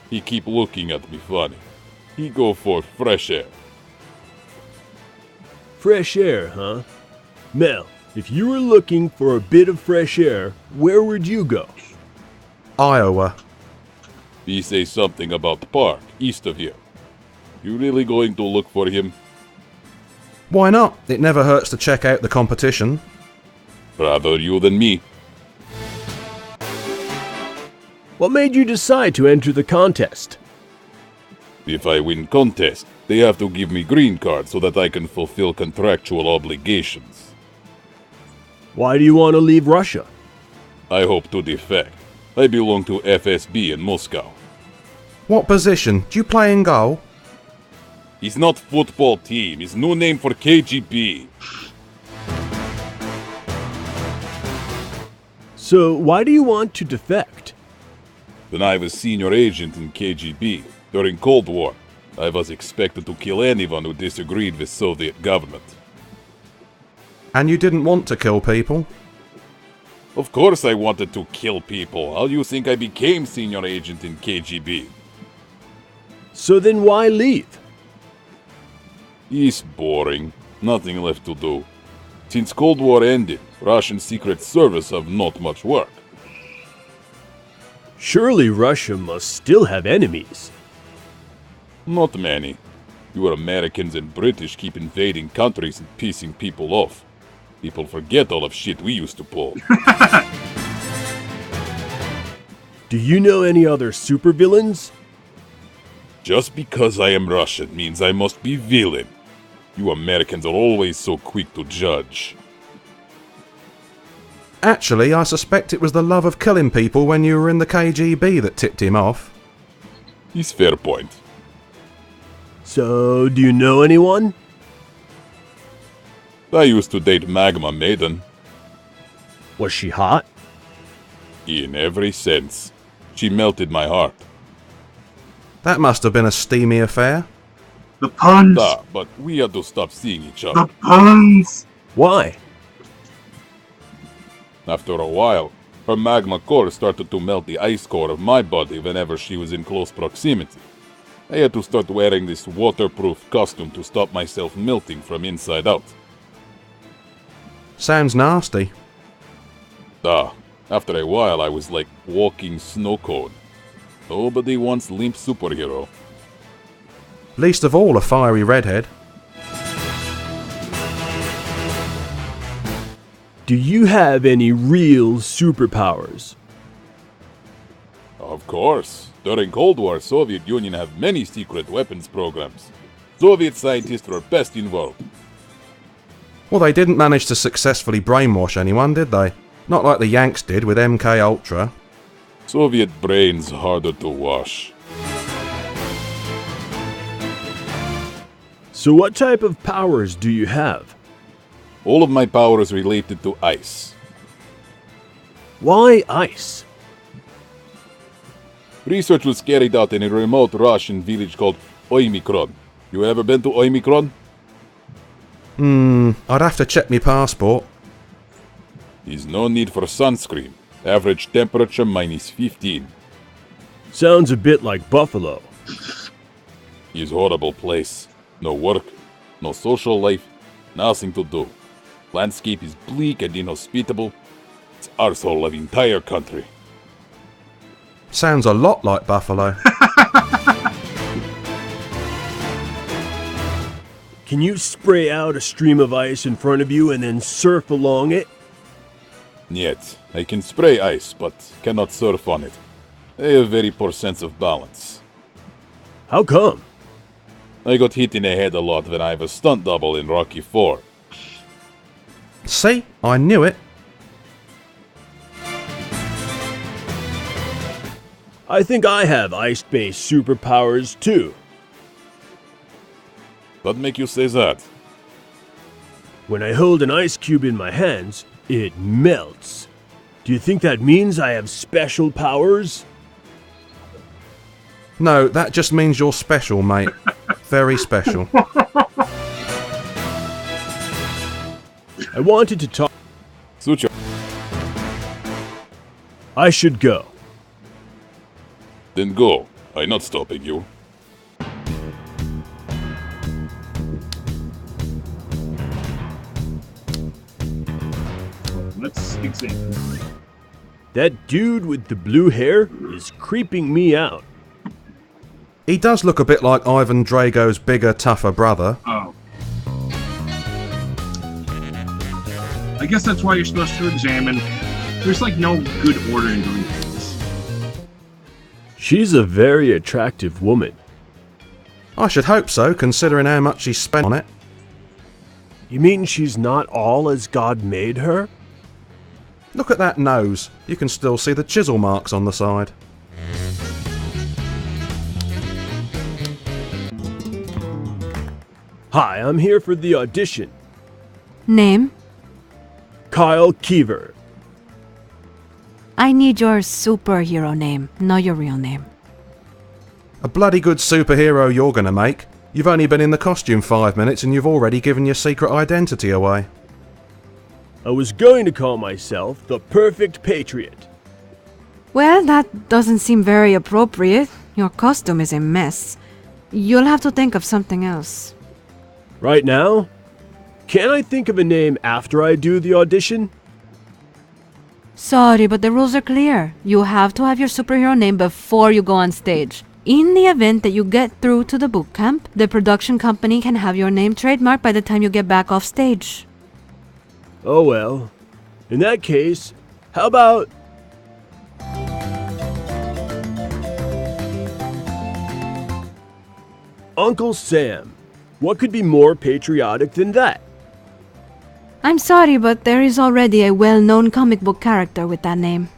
He keep looking at me funny. He go for fresh air. Fresh air, huh? Mel, if you were looking for a bit of fresh air, where would you go? Iowa. He say something about the park, east of here. You really going to look for him? Why not? It never hurts to check out the competition. Rather you than me. What made you decide to enter the contest? If I win contest, they have to give me green card so that I can fulfill contractual obligations. Why do you want to leave Russia? I hope to defect. I belong to FSB in Moscow. What position? Do you play in goal? It's not football team, it's new name for KGB. So why do you want to defect? When I was senior agent in KGB during Cold War, I was expected to kill anyone who disagreed with Soviet government. And you didn't want to kill people? Of course I wanted to kill people. How do you think I became senior agent in KGB? So then why leave? It's boring. Nothing left to do. Since Cold War ended, Russian Secret Service have not much work. Surely Russia must still have enemies. Not many. You Americans and British keep invading countries and pissing people off. People forget all of shit we used to pull. Do you know any other supervillains? Just because I am Russian means I must be villain. You Americans are always so quick to judge. Actually, I suspect it was the love of killing people when you were in the KGB that tipped him off. It's fair point. So, do you know anyone? I used to date Magma Maiden. Was she hot? In every sense. She melted my heart. That must have been a steamy affair. The puns! But we had to stop seeing each other. The puns! Why? After a while, her magma core started to melt the ice core of my body whenever she was in close proximity. I had to start wearing this waterproof costume to stop myself melting from inside out. Sounds nasty. After a while I was like walking snow cone. Nobody wants limp superhero. Least of all a fiery redhead. Do you have any real superpowers? Of course. During Cold War, Soviet Union have many secret weapons programs. Soviet scientists were best involved. Well, they didn't manage to successfully brainwash anyone, did they? Not like the Yanks did with MK Ultra. Soviet brains harder to wash. So what type of powers do you have? All of my powers related to ice. Why ice? Research was carried out in a remote Russian village called Oymikron. You ever been to Oymikron? I'd have to check my passport. There's no need for sunscreen. Average temperature -15. Sounds a bit like Buffalo. It's a horrible place. No work, no social life, nothing to do. Landscape is bleak and inhospitable. It's arsehole of entire country. Sounds a lot like Buffalo. Can you spray out a stream of ice in front of you and then surf along it? Yet, I can spray ice, but cannot surf on it. I have very poor sense of balance. How come? I got hit in the head a lot when I was stunt double in Rocky 4. See? I knew it. I think I have ice-based superpowers too. What make you say that? When I hold an ice cube in my hands, it melts. Do you think that means I have special powers? No, that just means you're special, mate. Very special. I wanted to talk. Sucha. I should go. Then go. I'm not stopping you. Let's examine. That dude with the blue hair is creeping me out. He does look a bit like Ivan Drago's bigger, tougher brother. Oh. I guess that's why you're supposed to examine. There's like no good order in doing things. She's a very attractive woman. I should hope so, considering how much he spent on it. You mean she's not all as God made her? Look at that nose. You can still see the chisel marks on the side. Hi, I'm here for the audition. Name? Kyle Keever. I need your superhero name, not your real name. A bloody good superhero you're gonna make. You've only been in the costume 5 minutes and you've already given your secret identity away. I was going to call myself the Perfect Patriot. Well, that doesn't seem very appropriate. Your costume is a mess. You'll have to think of something else. Right now? Can't I think of a name after I do the audition? Sorry, but the rules are clear. You have to have your superhero name before you go on stage. In the event that you get through to the boot camp, the production company can have your name trademarked by the time you get back off stage. Oh well. In that case, how about... Uncle Sam. What could be more patriotic than that? I'm sorry, but there is already a well-known comic book character with that name.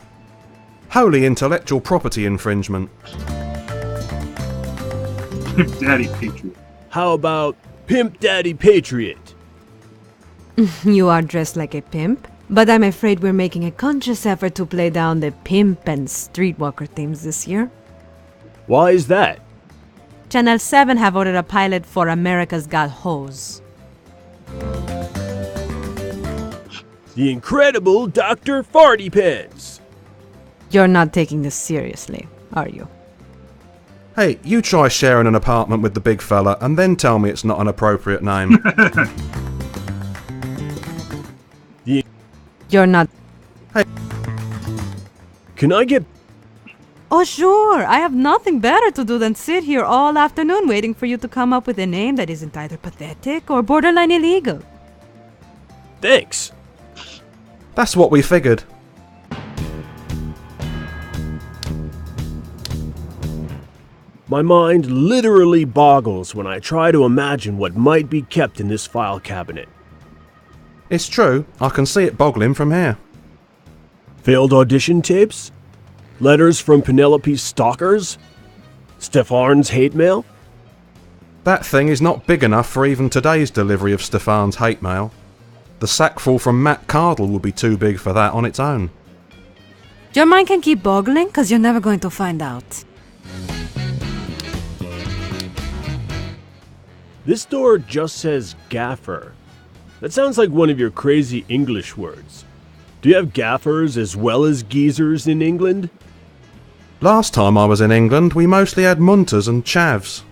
Holy intellectual property infringement. Pimp Daddy Patriot. How about Pimp Daddy Patriot? You are dressed like a pimp, but I'm afraid we're making a conscious effort to play down the pimp and streetwalker themes this year. Why is that? Channel 7 have ordered a pilot for America's Got Hose. The incredible Dr. Farty Pants. You're not taking this seriously, are you? Hey, you try sharing an apartment with the big fella and then tell me it's not an appropriate name. You're not... Can I get... Oh, sure. I have nothing better to do than sit here all afternoon waiting for you to come up with a name that isn't either pathetic or borderline illegal. Thanks. That's what we figured. My mind literally boggles when I try to imagine what might be kept in this file cabinet. It's true, I can see it boggling from here. Failed audition tapes? Letters from Penelope's stalkers? Stefan's hate mail? That thing is not big enough for even today's delivery of Stefan's hate mail. The sackful from Matt Cardle would be too big for that on its own. Your mind can keep boggling because you're never going to find out. This door just says gaffer. That sounds like one of your crazy English words. Do you have gaffers as well as geezers in England? Last time I was in England, we mostly had munters and chavs.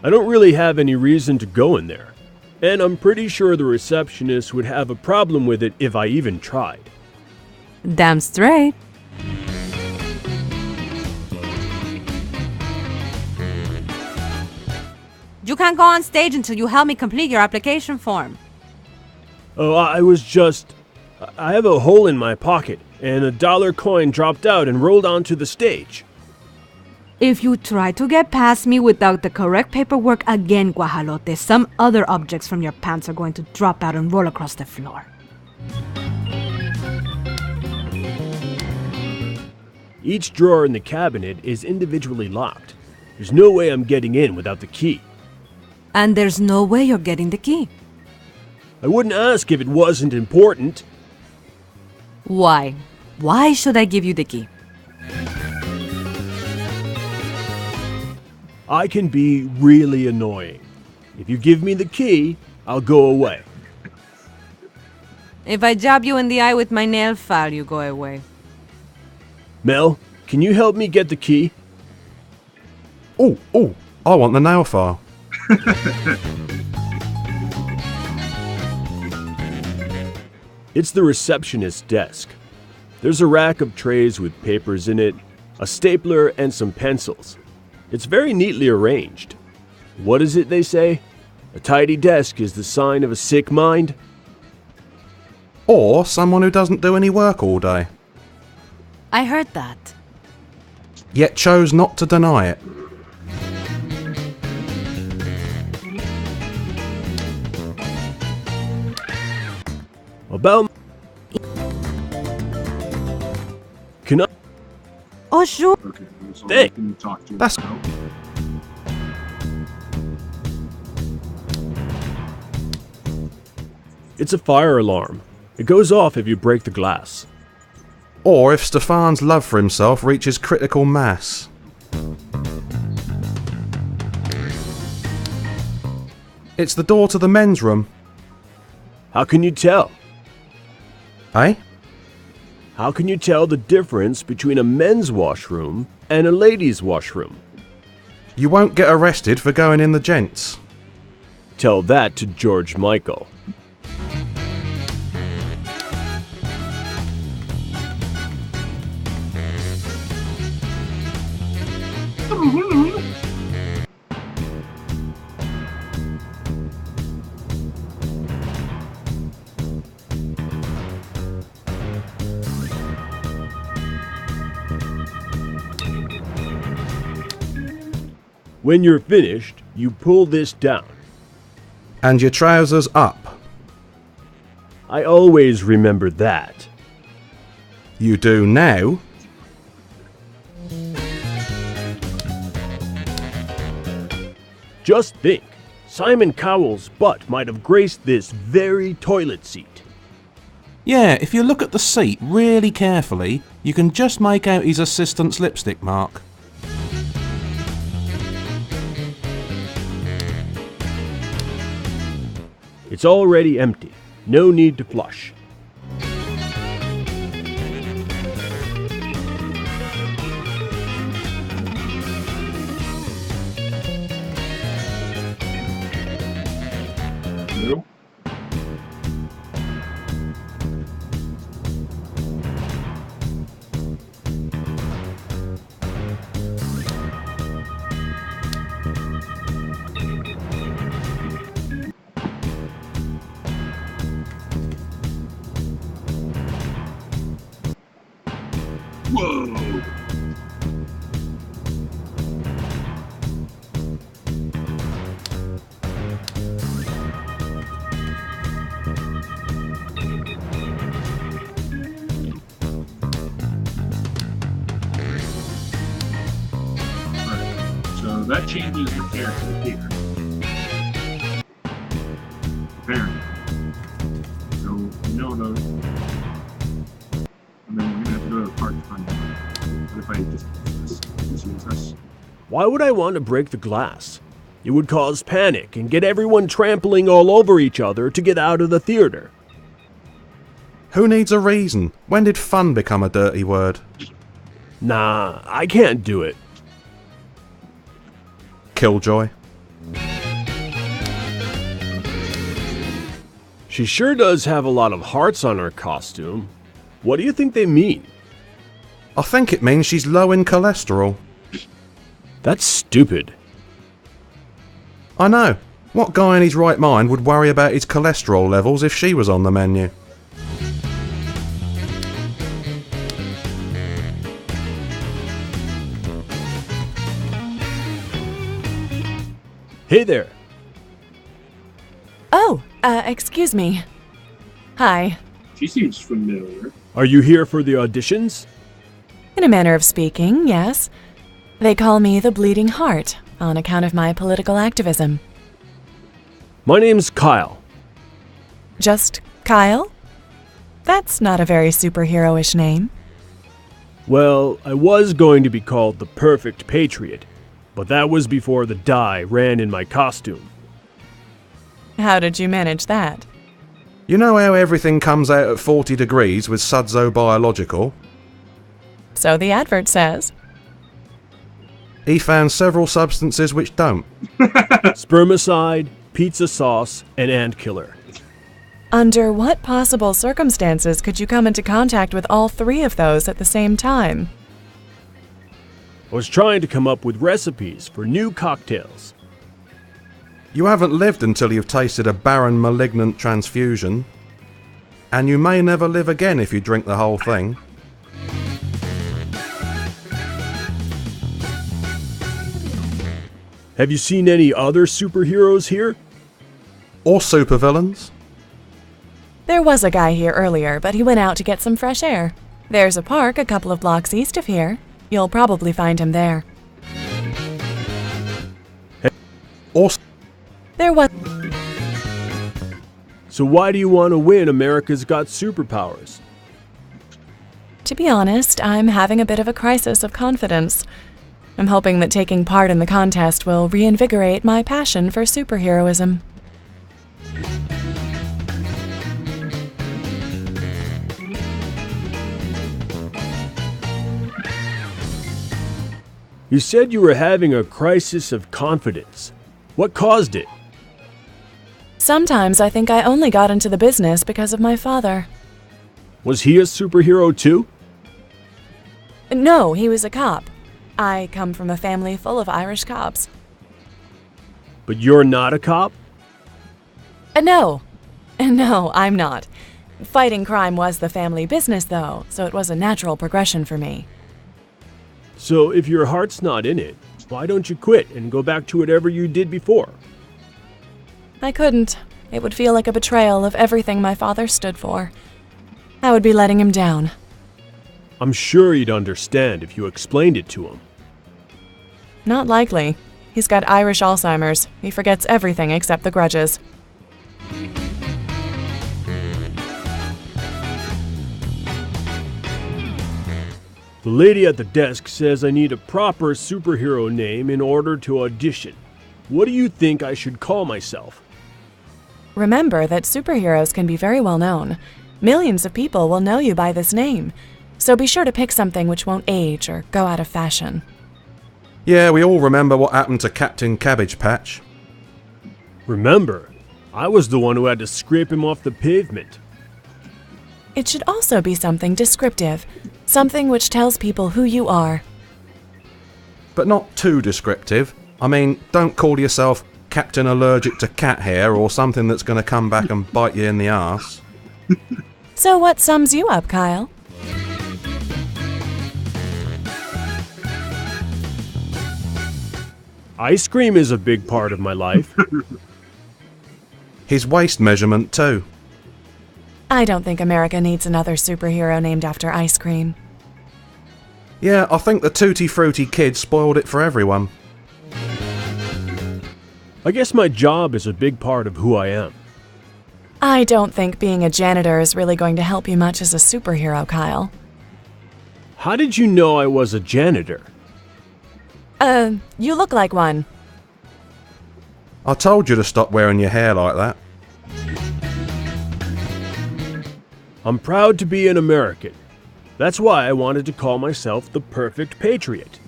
I don't really have any reason to go in there, and I'm pretty sure the receptionist would have a problem with it if I even tried. Damn straight. You can't go on stage until you help me complete your application form. Oh, I have a hole in my pocket, and a dollar coin dropped out and rolled onto the stage. If you try to get past me without the correct paperwork again, Guajalote, some other objects from your pants are going to drop out and roll across the floor. Each drawer in the cabinet is individually locked. There's no way I'm getting in without the key. And there's no way you're getting the key. I wouldn't ask if it wasn't important. Why? Why should I give you the key? I can be really annoying. If you give me the key, I'll go away. If I jab you in the eye with my nail file, you go away. Mel, can you help me get the key? Oh, I want the nail file. It's the receptionist's desk. There's a rack of trays with papers in it, a stapler, and some pencils. It's very neatly arranged. What is it they say? A tidy desk is the sign of a sick mind? Or someone who doesn't do any work all day, I heard that. yet chose not to deny it. About... Can I... Oh, sure. Okay, so Hey. can you talk to That's- now? It's a fire alarm. It goes off if you break the glass. Or if Stefan's love for himself reaches critical mass. It's the door to the men's room. How can you tell? Eh? How can you tell the difference between a men's washroom and a ladies' washroom? You won't get arrested for going in the gents. Tell that to George Michael. When you're finished, you pull this down. And your trousers up. I always remember that. You do now. Just think, Simon Cowell's butt might have graced this very toilet seat. Yeah, if you look at the seat really carefully, you can just make out his assistant's lipstick mark. It's already empty. No need to flush. No. Whoa! So that changes the character here. Apparently. So we know those. And then we're gonna have to go to the park to find out. What if I just use this? Why would I want to break the glass? It would cause panic and get everyone trampling all over each other to get out of the theater. Who needs a reason? When did fun become a dirty word? Nah, I can't do it. Killjoy. She sure does have a lot of hearts on her costume. What do you think they mean? I think it means she's low in cholesterol. That's stupid. I know. What guy in his right mind would worry about his cholesterol levels if she was on the menu? Hey there. Oh, excuse me. Hi. She seems familiar. Are you here for the auditions? In a manner of speaking, yes. They call me the Bleeding Heart on account of my political activism. My name's Kyle. Just Kyle? That's not a very superhero-ish name. Well, I was going to be called the Perfect Patriot, but that was before the dye ran in my costume. How did you manage that? You know how everything comes out at 40 degrees with Sudzo Biological? So the advert says. He found several substances which don't. Spermicide, pizza sauce, and ant killer. Under what possible circumstances could you come into contact with all three of those at the same time? I was trying to come up with recipes for new cocktails. You haven't lived until you've tasted a barren malignant transfusion. And you may never live again if you drink the whole thing. Have you seen any other superheroes here? Or supervillains. There was a guy here earlier, but he went out to get some fresh air. There's a park a couple of blocks east of here. You'll probably find him there. Or There was... So why do you want to win America's Got Superpowers? To be honest, I'm having a bit of a crisis of confidence. I'm hoping that taking part in the contest will reinvigorate my passion for superheroism. You said you were having a crisis of confidence. What caused it? Sometimes I think I only got into the business because of my father. Was he a superhero too? No, he was a cop. I come from a family full of Irish cops. But you're not a cop? No. No, I'm not. Fighting crime was the family business, though, so it was a natural progression for me. So if your heart's not in it, why don't you quit and go back to whatever you did before? I couldn't. It would feel like a betrayal of everything my father stood for. I would be letting him down. I'm sure he'd understand if you explained it to him. Not likely. He's got Irish Alzheimer's. He forgets everything except the grudges. The lady at the desk says I need a proper superhero name in order to audition. What do you think I should call myself? Remember that superheroes can be very well known. Millions of people will know you by this name. So be sure to pick something which won't age or go out of fashion. Yeah, we all remember what happened to Captain Cabbage Patch. Remember, I was the one who had to scrape him off the pavement. It should also be something descriptive, something which tells people who you are. But not too descriptive. I mean, don't call yourself Captain Allergic to Cat Hair or something that's going to come back and bite you in the arse. So what sums you up, Kyle? Ice cream is a big part of my life. His waist measurement too. I don't think America needs another superhero named after ice cream. Yeah, I think the Tutti Frutti kid spoiled it for everyone. I guess my job is a big part of who I am. I don't think being a janitor is really going to help you much as a superhero, Kyle. How did you know I was a janitor? You look like one. I told you to stop wearing your hair like that. I'm proud to be an American. That's why I wanted to call myself the perfect patriot.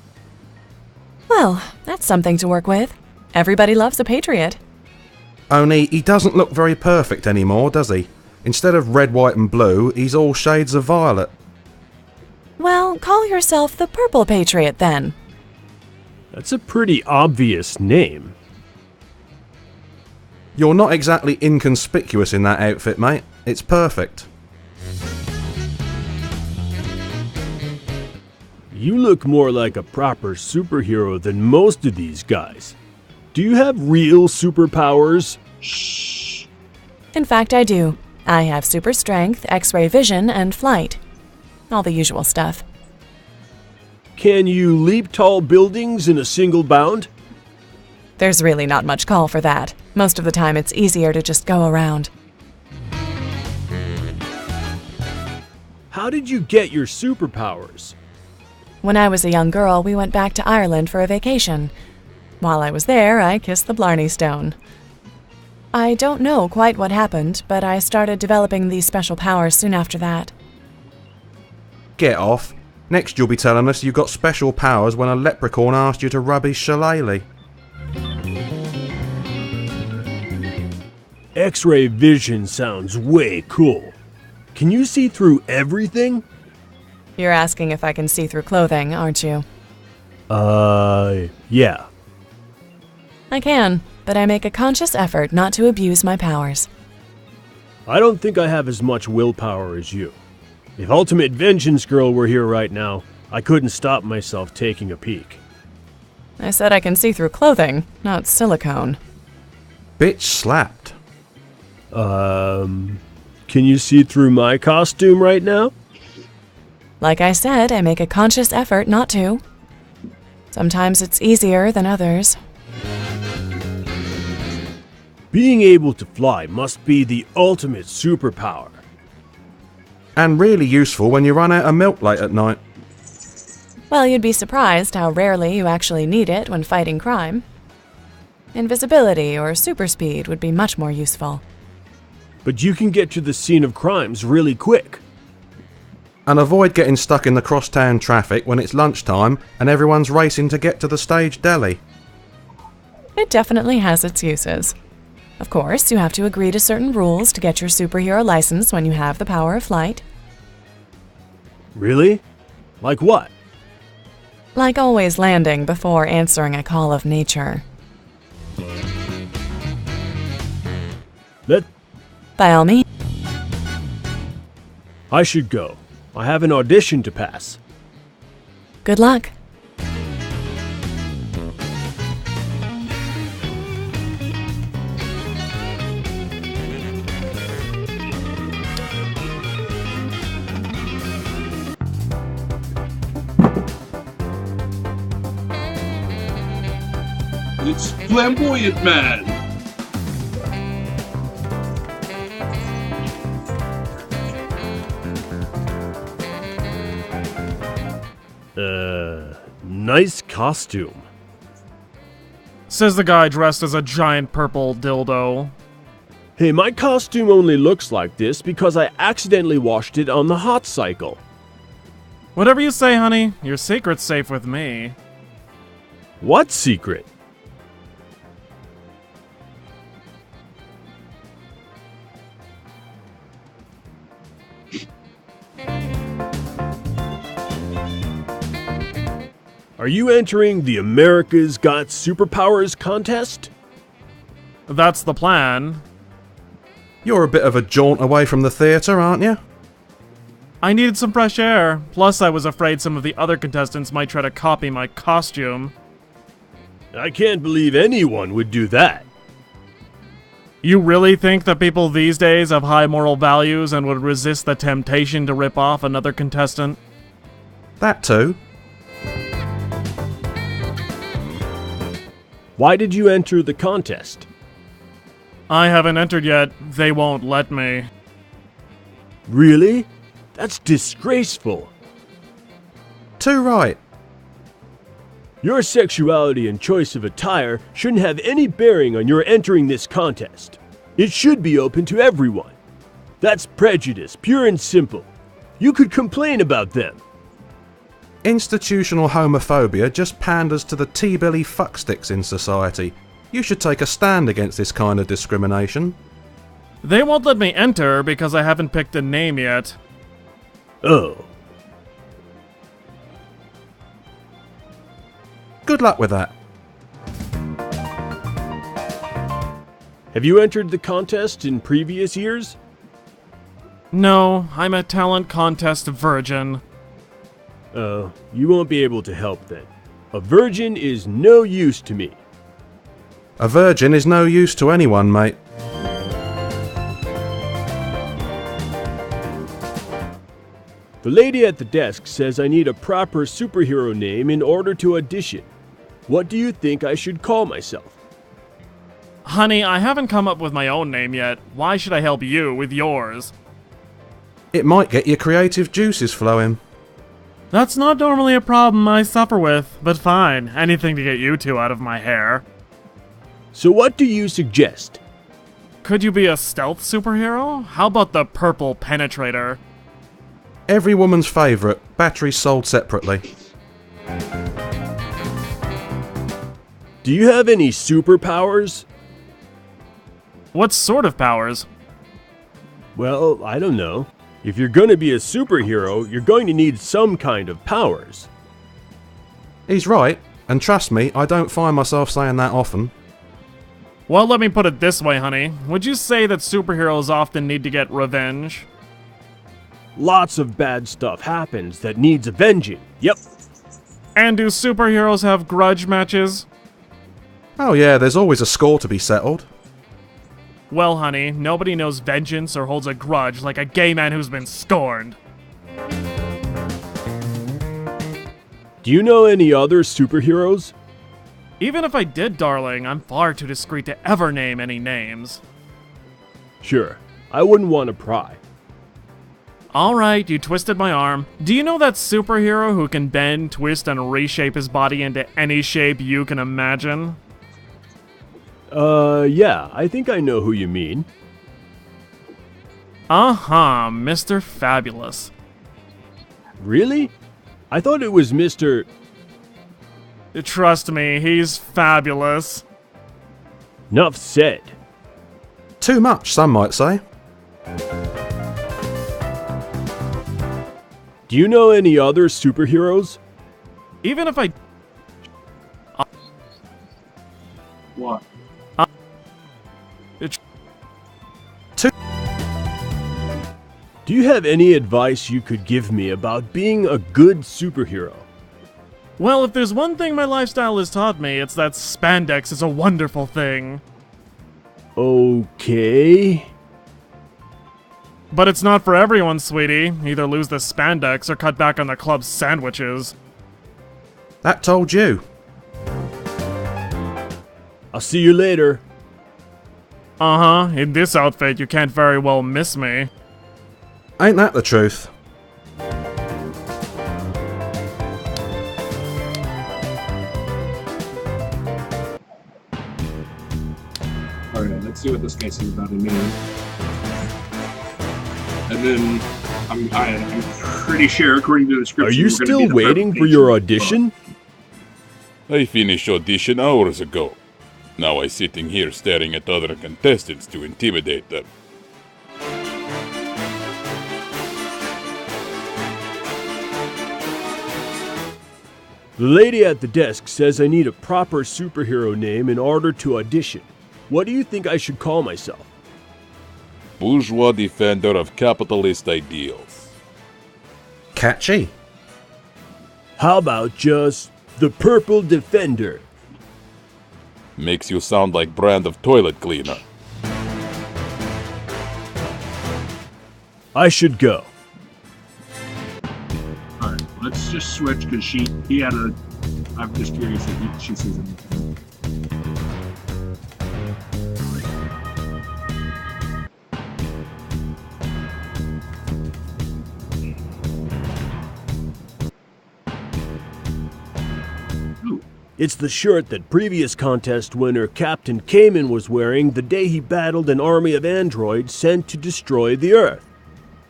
Well, that's something to work with. Everybody loves a patriot. Only he doesn't look very perfect anymore, does he? Instead of red, white and blue, he's all shades of violet. Well, call yourself the Purple Patriot then. That's a pretty obvious name. You're not exactly inconspicuous in that outfit, mate. It's perfect. You look more like a proper superhero than most of these guys. Do you have real superpowers? Shh. In fact, I do. I have super strength, X-ray vision, and flight. All the usual stuff. Can you leap tall buildings in a single bound? There's really not much call for that. Most of the time it's easier to just go around. How did you get your superpowers? When I was a young girl, we went back to Ireland for a vacation. While I was there, I kissed the Blarney Stone. I don't know quite what happened, but I started developing these special powers soon after that. Get off. Next you'll be telling us you got special powers when a leprechaun asked you to rub his shillelagh. X-ray vision sounds way cool. Can you see through everything? You're asking if I can see through clothing, aren't you? Yeah. I can, but I make a conscious effort not to abuse my powers. I don't think I have as much willpower as you. If Ultimate Vengeance Girl were here right now, I couldn't stop myself taking a peek. I said I can see through clothing, not silicone. Bitch slapped. Can you see through my costume right now? Like I said, I make a conscious effort not to. Sometimes it's easier than others. Being able to fly must be the ultimate superpower. And really useful when you run out of milk late at night. Well, you'd be surprised how rarely you actually need it when fighting crime. Invisibility or super speed would be much more useful. But you can get to the scene of crimes really quick. And avoid getting stuck in the crosstown traffic when it's lunchtime and everyone's racing to get to the stage deli. It definitely has its uses. Of course, you have to agree to certain rules to get your superhero license when you have the power of flight. Really? Like what? Like always landing before answering a call of nature. Let By all means. I should go. I have an audition to pass. Good luck. It's Flamboyant Man! Nice costume. Says the guy dressed as a giant purple dildo. Hey, my costume only looks like this because I accidentally washed it on the hot cycle. Whatever you say, honey, your secret's safe with me. What secret? Are you entering the America's Got Superpowers contest? That's the plan. You're a bit of a jaunt away from the theatre, aren't you? I needed some fresh air, plus I was afraid some of the other contestants might try to copy my costume. I can't believe anyone would do that. You really think that people these days have high moral values and would resist the temptation to rip off another contestant? That too. Why did you enter the contest? I haven't entered yet. They won't let me. Really? That's disgraceful. Too right. Your sexuality and choice of attire shouldn't have any bearing on your entering this contest. It should be open to everyone. That's prejudice, pure and simple. You could complain about them. Institutional homophobia just panders to the T-billy fucksticks in society. You should take a stand against this kind of discrimination. They won't let me enter because I haven't picked a name yet. Oh. Good luck with that. Have you entered the contest in previous years? No, I'm a talent contest virgin. You won't be able to help then. A virgin is no use to me. A virgin is no use to anyone, mate. The lady at the desk says I need a proper superhero name in order to audition. What do you think I should call myself? Honey, I haven't come up with my own name yet. Why should I help you with yours? It might get your creative juices flowing. That's not normally a problem I suffer with, but fine. Anything to get you two out of my hair. So what do you suggest? Could you be a stealth superhero? How about the Purple Penetrator? Every woman's favourite, batteries sold separately. Do you have any superpowers? What sort of powers? Well, I don't know. If you're going to be a superhero, you're going to need some kind of powers. He's right, and trust me, I don't find myself saying that often. Well, let me put it this way, honey. Would you say that superheroes often need to get revenge? Lots of bad stuff happens that needs avenging. Yep. And do superheroes have grudge matches? Oh yeah, there's always a score to be settled. Well, honey, nobody knows vengeance or holds a grudge like a gay man who's been scorned. Do you know any other superheroes? Even if I did, darling, I'm far too discreet to ever name any names. Sure, I wouldn't want to pry. Alright, you twisted my arm. Do you know that superhero who can bend, twist, and reshape his body into any shape you can imagine? Yeah, I think I know who you mean. Uh-huh, Mr. Fabulous. Really? I thought it was Mr. Trust me, he's fabulous. Nuff said. Too much, some might say. Do you know any other superheroes? Even if I... What? Do you have any advice you could give me about being a good superhero? Well, if there's one thing my lifestyle has taught me, it's that spandex is a wonderful thing. Okay. But it's not for everyone, sweetie. Either lose the spandex or cut back on the club's sandwiches. That told you. I'll see you later. Uh-huh, in this outfit you can't very well miss me. Ain't that the truth? Alright, let's see what this guy says about a name. And then, I'm pretty sure, according to the description, Are you we're gonna still be the waiting purple for your Patriot. audition? I finished audition hours ago. Now I sitting here staring at other contestants to intimidate them. The lady at the desk says I need a proper superhero name in order to audition. What do you think I should call myself? Bourgeois defender of capitalist ideals. Catchy. How about just the Purple Defender? Makes you sound like brand of toilet cleaner. I should go. Alright, let's just switch because he had a. I'm just curious if she sees anything. Ooh, It's the shirt that previous contest winner Captain Cayman was wearing the day he battled an army of androids sent to destroy the Earth.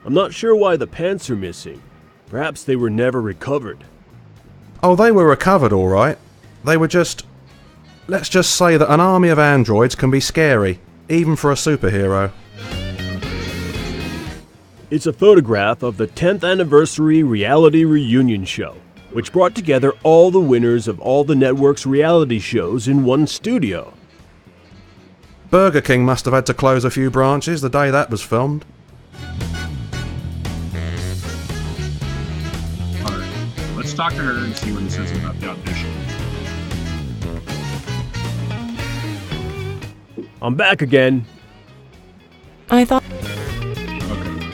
I'm not sure why the pants are missing. Perhaps they were never recovered. Oh, they were recovered all right. They were just... Let's just say that an army of androids can be scary, even for a superhero. It's a photograph of the 10th anniversary reality reunion show, which brought together all the winners of all the network's reality shows in one studio. Burger King must have had to close a few branches the day that was filmed. alright. Let's talk to her and see what he says about the audition. I'm back again. I thought. Okay.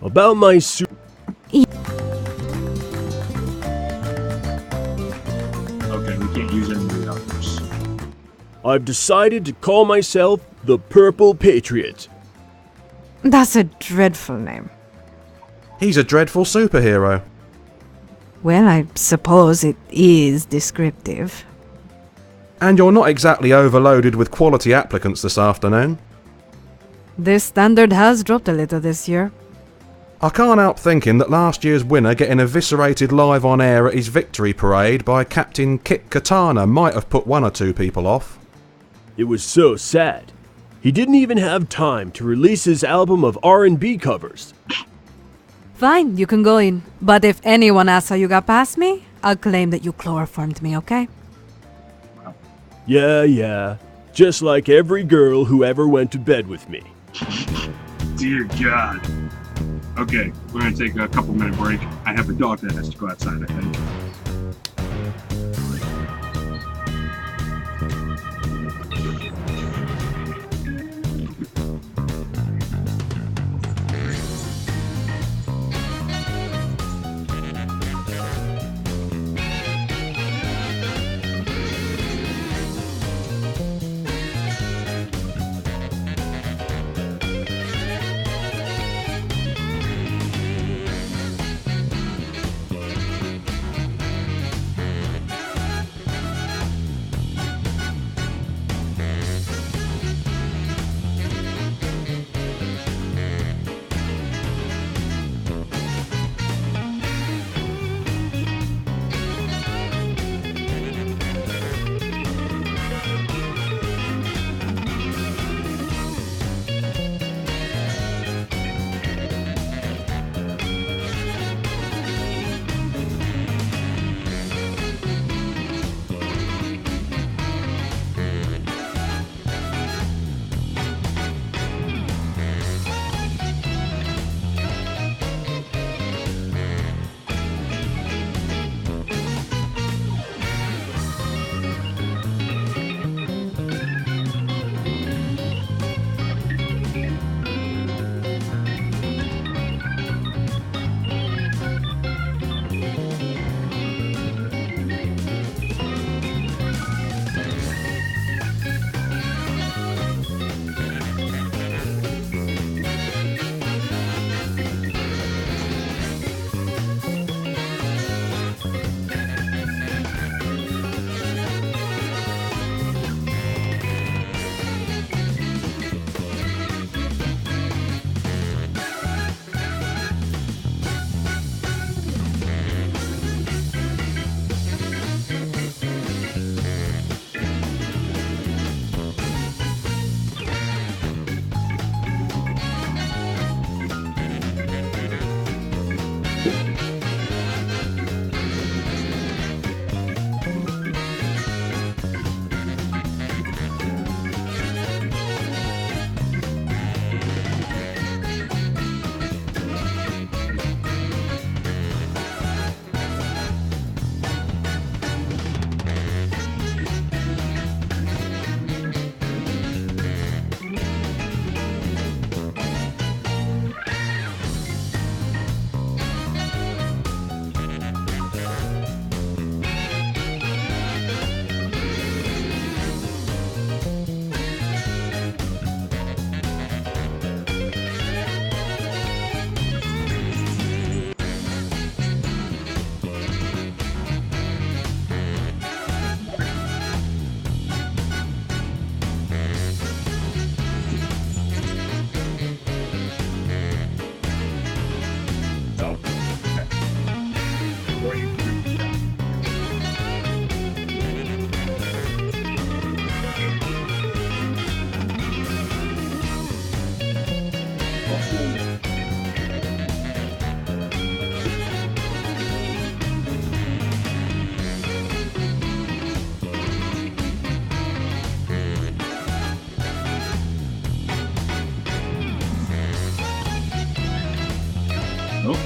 About my su- Okay, we can't use any of the others. I've decided to call myself the Purple Patriot. That's a dreadful name. He's a dreadful superhero. Well, I suppose it is descriptive. And you're not exactly overloaded with quality applicants this afternoon. The standard has dropped a little this year. I can't help thinking that last year's winner getting eviscerated live on air at his victory parade by Captain Kit Katana might have put one or two people off. It was so sad. He didn't even have time to release his album of R&B covers. Fine, you can go in. But if anyone asks how you got past me, I'll claim that you chloroformed me, okay? Yeah. Just like every girl who ever went to bed with me. Dear God. Okay, we're gonna take a couple minute break. I have a dog that has to go outside, I think.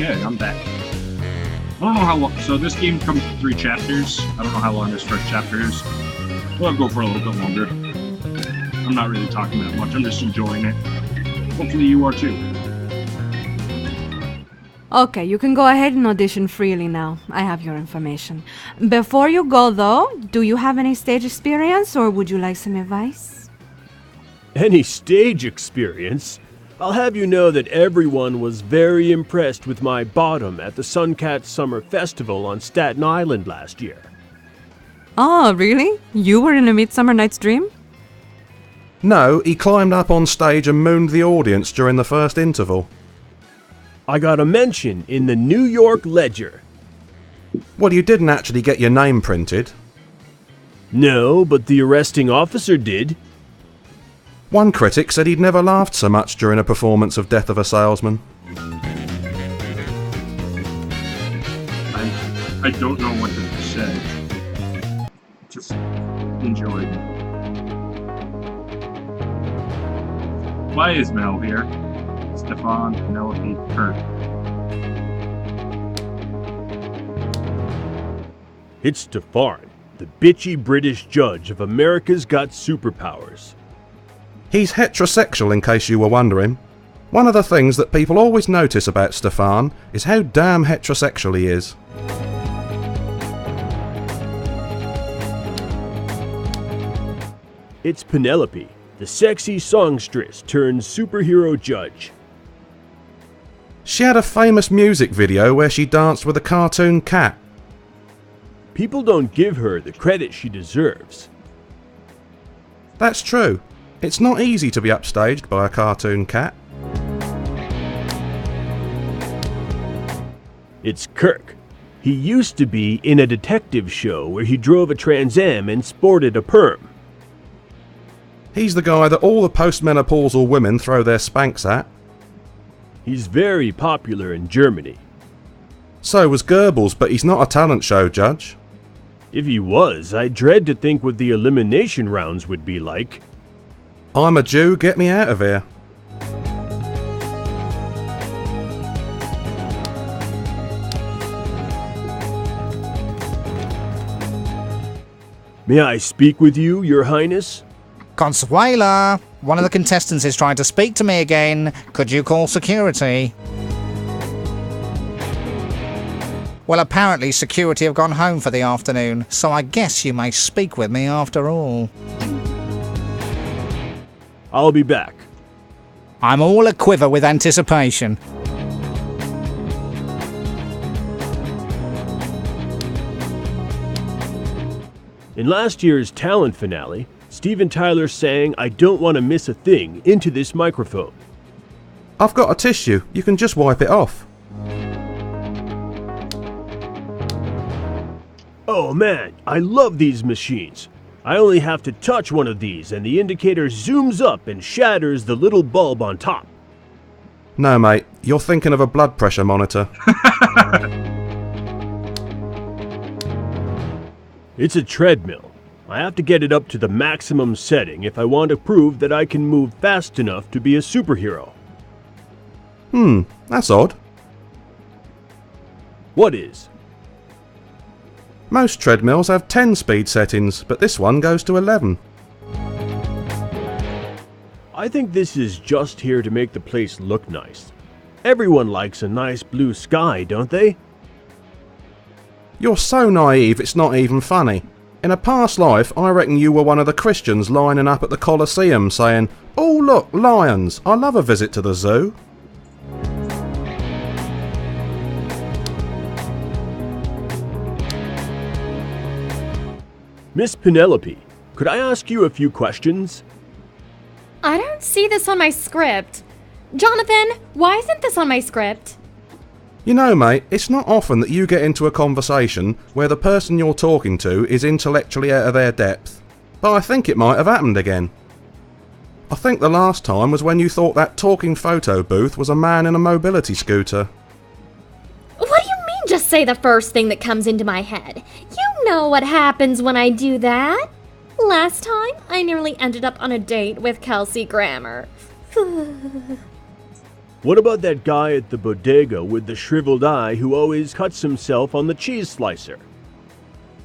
Okay, I'm back. I don't know how long. So this game comes with 3 chapters. I don't know how long this first chapter is. Well, I'll go for a little bit longer. I'm not really talking that much. I'm just enjoying it. Hopefully you are too. Okay, you can go ahead and audition freely now. I have your information. Before you go, though, do you have any stage experience or would you like some advice? Any stage experience? I'll have you know that everyone was very impressed with my bottom at the Suncat Summer Festival on Staten Island last year. Oh, really? You were in A Midsummer Night's Dream? No, he climbed up on stage and mooned the audience during the first interval. I got a mention in the New York Ledger. Well, you didn't actually get your name printed. No, but the arresting officer did. One critic said he'd never laughed so much during a performance of Death of a Salesman. I don't know what to say. Just enjoy it. Why is Mel here? Stefan, Penelope, Kurt. It's Stefan, the bitchy British judge of America's Got Superpowers. He's heterosexual, in case you were wondering. One of the things that people always notice about Stefan is how damn heterosexual he is. It's Penelope, the sexy songstress turned superhero judge. She had a famous music video where she danced with a cartoon cat. People don't give her the credit she deserves. That's true. It's not easy to be upstaged by a cartoon cat. It's Kirk. He used to be in a detective show where he drove a Trans Am and sported a perm. He's the guy that all the postmenopausal women throw their Spanx at. He's very popular in Germany. So was Goebbels, but he's not a talent show judge. If he was, I dread to think what the elimination rounds would be like. I'm a Jew, get me out of here. May I speak with you, Your Highness? Consuela, one of the contestants is trying to speak to me again. Could you call security? Well, apparently security have gone home for the afternoon, so I guess you may speak with me after all. I'll be back. I'm all a quiver with anticipation. In last year's talent finale, Steven Tyler sang "I Don't Want to Miss a Thing" into this microphone. I've got a tissue, you can just wipe it off. Oh man, I love these machines. I only have to touch one of these and the indicator zooms up and shatters the little bulb on top. No mate, you're thinking of a blood pressure monitor. It's a treadmill. I have to get it up to the maximum setting if I want to prove that I can move fast enough to be a superhero. That's odd. What is? Most treadmills have 10 speed settings, but this one goes to 11. I think this is just here to make the place look nice. Everyone likes a nice blue sky, don't they? You're so naive it's not even funny. In a past life, I reckon you were one of the Christians lining up at the Colosseum saying, "Oh look, lions, I love a visit to the zoo." Miss Penelope, could I ask you a few questions? I don't see this on my script. Jonathan, why isn't this on my script? You know mate, it's not often that you get into a conversation where the person you're talking to is intellectually out of their depth, but I think it might have happened again. I think the last time was when you thought that talking photo booth was a man in a mobility scooter. What do you mean just say the first thing that comes into my head? You know what happens when I do that. Last time, I nearly ended up on a date with Kelsey Grammer. What about that guy at the bodega with the shriveled eye who always cuts himself on the cheese slicer?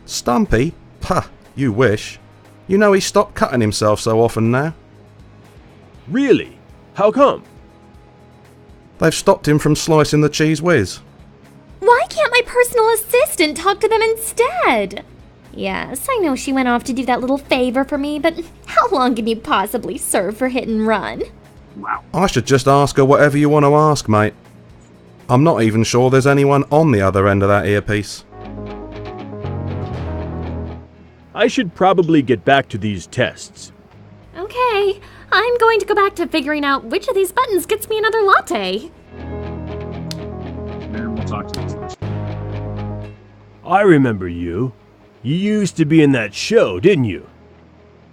Stumpy? Pah, you wish. You know he stopped cutting himself so often now. Really? How come? They've stopped him from slicing the cheese whiz. Why can't my personal assistant talk to them instead? Yes, I know she went off to do that little favor for me, but how long can you possibly serve for hit and run? Wow. I should just ask her whatever you want to ask, mate. I'm not even sure there's anyone on the other end of that earpiece. I should probably get back to these tests. Okay, I'm going to go back to figuring out which of these buttons gets me another latte. And we'll talk to this next. I remember you. You used to be in that show, didn't you?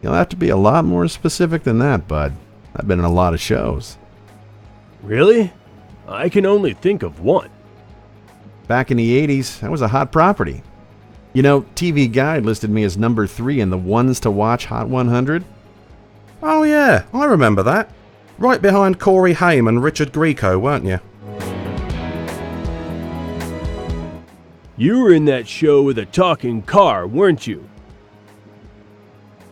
You'll have to be a lot more specific than that, bud. I've been in a lot of shows. Really? I can only think of one. Back in the 80s, that was a hot property. You know, TV Guide listed me as number 3 in the ones to watch Hot 100. Oh yeah, I remember that. Right behind Corey Haim and Richard Grieco, weren't you? You were in that show with a talking car, weren't you?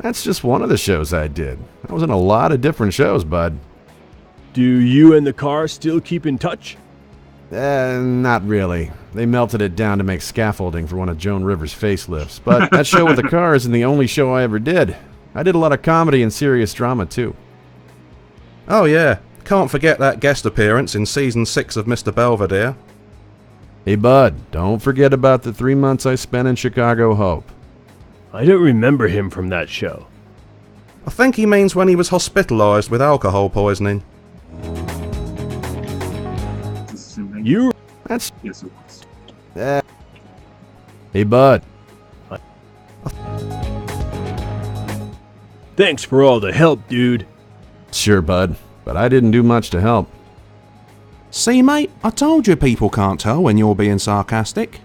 That's just one of the shows I did. I was in a lot of different shows, bud. Do you and the car still keep in touch? Not really. They melted it down to make scaffolding for one of Joan Rivers' facelifts. But that show with the car isn't the only show I ever did. I did a lot of comedy and serious drama, too. Oh yeah, can't forget that guest appearance in season 6 of Mr. Belvedere. Hey, bud, don't forget about the 3 months I spent in Chicago Hope. I don't remember him from that show. I think he means when he was hospitalised with alcohol poisoning. Is this the same thing? You... That's... Yes, it was. Hey, bud. Thanks for all the help, dude. Sure, bud, but I didn't do much to help. See, mate, I told you people can't tell when you're being sarcastic.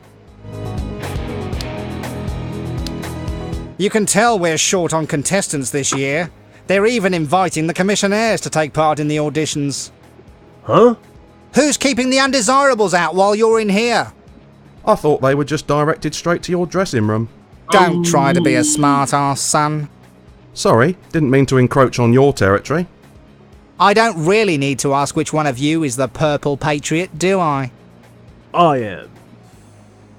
You can tell we're short on contestants this year. They're even inviting the commissionaires to take part in the auditions. Huh? Who's keeping the undesirables out while you're in here? I thought they were just directed straight to your dressing room. Don't try to be a smart-ass, son. Sorry, didn't mean to encroach on your territory. I don't really need to ask which one of you is the Purple Patriot, do I? I am.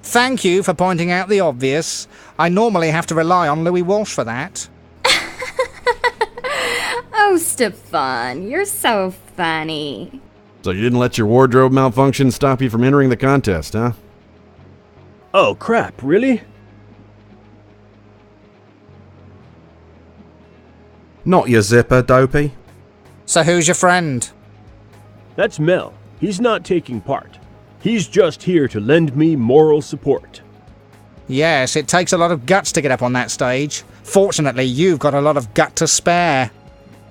Thank you for pointing out the obvious. I normally have to rely on Louis Walsh for that. Oh, Stefan, you're so funny. So you didn't let your wardrobe malfunction stop you from entering the contest, huh? Oh, crap, really? Not your zipper, Dopey. So who's your friend? That's Mel. He's not taking part. He's just here to lend me moral support. Yes, it takes a lot of guts to get up on that stage. Fortunately, you've got a lot of gut to spare.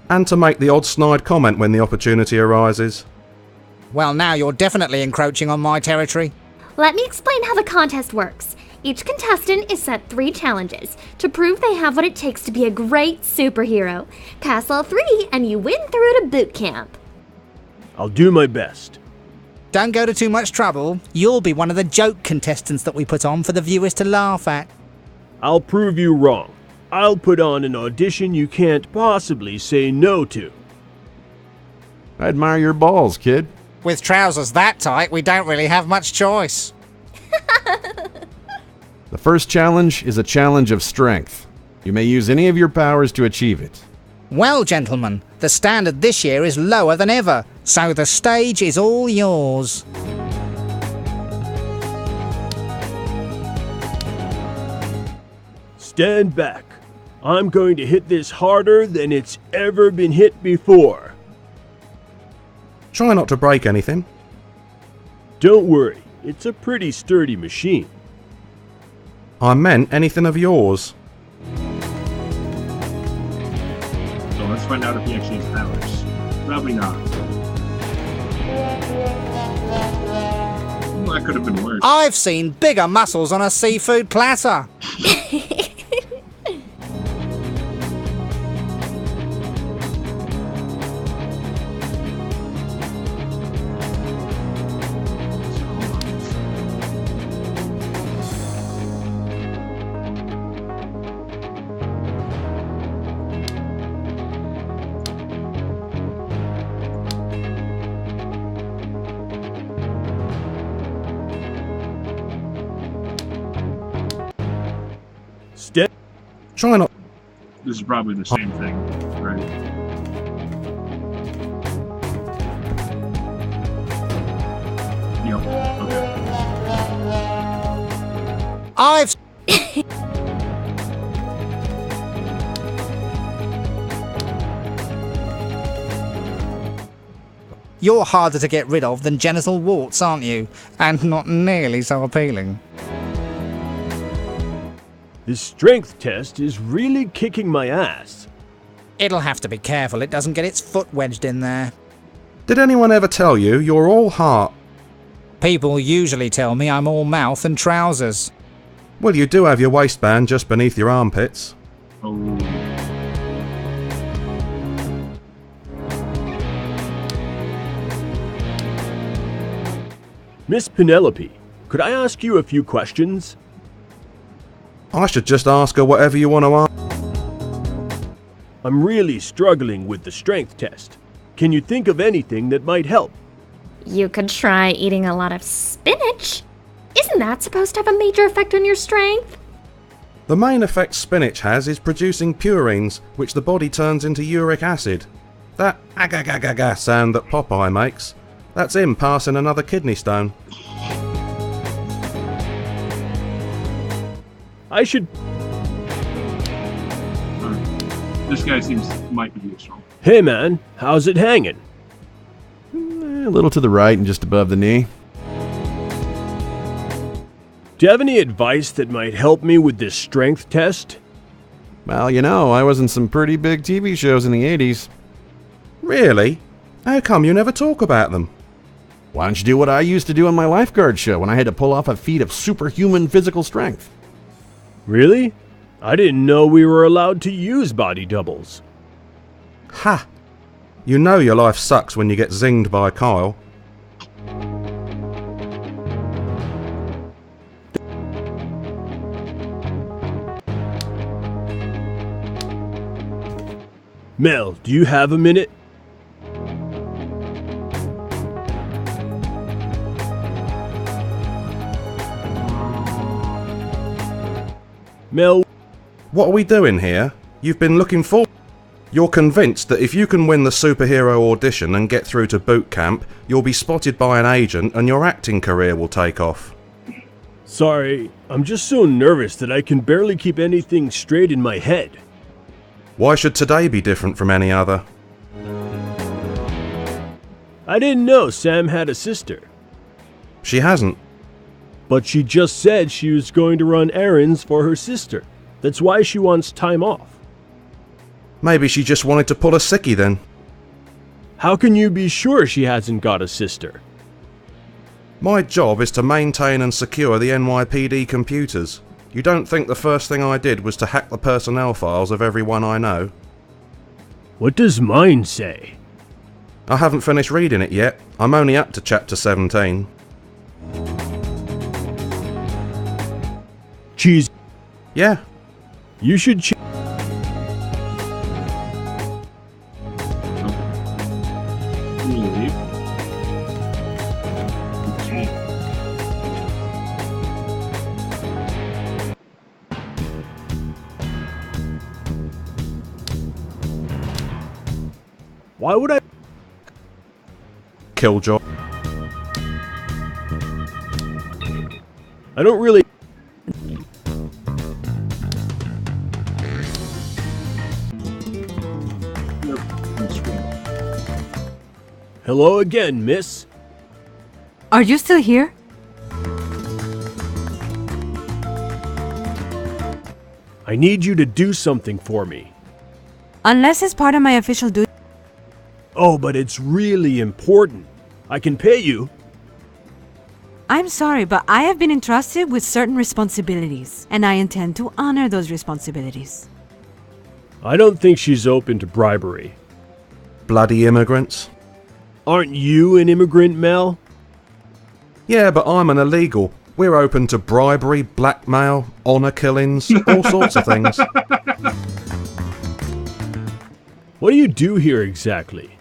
And to make the odd snide comment when the opportunity arises. Well, now you're definitely encroaching on my territory. Let me explain how the contest works. Each contestant is set 3 challenges to prove they have what it takes to be a great superhero. Pass all 3 and you win through to boot camp. I'll do my best. Don't go to too much trouble. You'll be one of the joke contestants that we put on for the viewers to laugh at. I'll prove you wrong. I'll put on an audition you can't possibly say no to. I admire your balls, kid. With trousers that tight, we don't really have much choice. The first challenge is a challenge of strength. You may use any of your powers to achieve it. Well, gentlemen, the standard this year is lower than ever, so the stage is all yours. Stand back. I'm going to hit this harder than it's ever been hit before. Try not to break anything. Don't worry, it's a pretty sturdy machine. I meant anything of yours. So let's find out if he actually has powers. Probably not. Well, that could have been worse. I've seen bigger muscles on a seafood platter. Try not. This is probably the same thing, right? Yep. Okay. I've. You're harder to get rid of than genital warts, aren't you? And not nearly so appealing. This strength test is really kicking my ass. It'll have to be careful it doesn't get its foot wedged in there. Did anyone ever tell you you're all heart? People usually tell me I'm all mouth and trousers. Well, you do have your waistband just beneath your armpits. Oh. Miss Penelope, could I ask you a few questions? I should just ask her whatever you want to ask. I'm really struggling with the strength test. Can you think of anything that might help? You could try eating a lot of spinach. Isn't that supposed to have a major effect on your strength? The main effect spinach has is producing purines, which the body turns into uric acid. That aga-ga-ga-ga sound that Popeye makes, that's him passing another kidney stone. I should... This guy might be useful. Hey man, how's it hanging? A little to the right and just above the knee. Do you have any advice that might help me with this strength test? Well, I was in some pretty big TV shows in the 80s. Really? How come you never talk about them? Why don't you do what I used to do on my lifeguard show when I had to pull off a feat of superhuman physical strength? Really? I didn't know we were allowed to use body doubles. Ha! You know your life sucks when you get zinged by Kyle. Mel, do you have a minute? Mel, what are we doing here? You've been looking for... You're convinced that if you can win the superhero audition and get through to boot camp, you'll be spotted by an agent and your acting career will take off. sorry, I'm just so nervous that I can barely keep anything straight in my head. Why should today be different from any other? I didn't know Sam had a sister. She hasn't. But she just said she was going to run errands for her sister. That's why she wants time off. Maybe she just wanted to pull a sickie then. How can you be sure she hasn't got a sister? My job is to maintain and secure the NYPD computers. You don't think the first thing I did was to hack the personnel files of everyone I know? What does mine say? I haven't finished reading it yet. I'm only up to chapter 17. Cheese. Yeah. You should Leave. Okay. Why would I? Killjoy. I don't really. Yep, that's right. Hello again, miss. Are you still here? I need you to do something for me. Unless it's part of my official duty. Oh, but it's really important. I can pay you. I'm sorry, but I have been entrusted with certain responsibilities, and I intend to honor those responsibilities. I don't think she's open to bribery. Bloody immigrants. Aren't you an immigrant, Mel? Yeah, but I'm an illegal. We're open to bribery, blackmail, honour killings, all sorts of things. What do you do here exactly?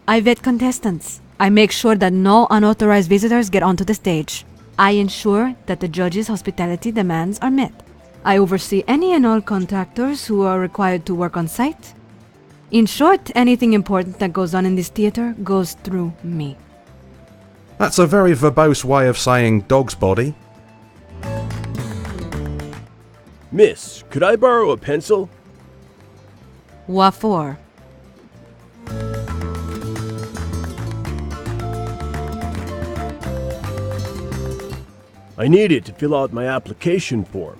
I vet contestants. I make sure that no unauthorized visitors get onto the stage. I ensure that the judge's hospitality demands are met. I oversee any and all contractors who are required to work on site. In short, anything important that goes on in this theater goes through me. That's a very verbose way of saying dog's body. Miss, could I borrow a pencil? What for? I need it to fill out my application form.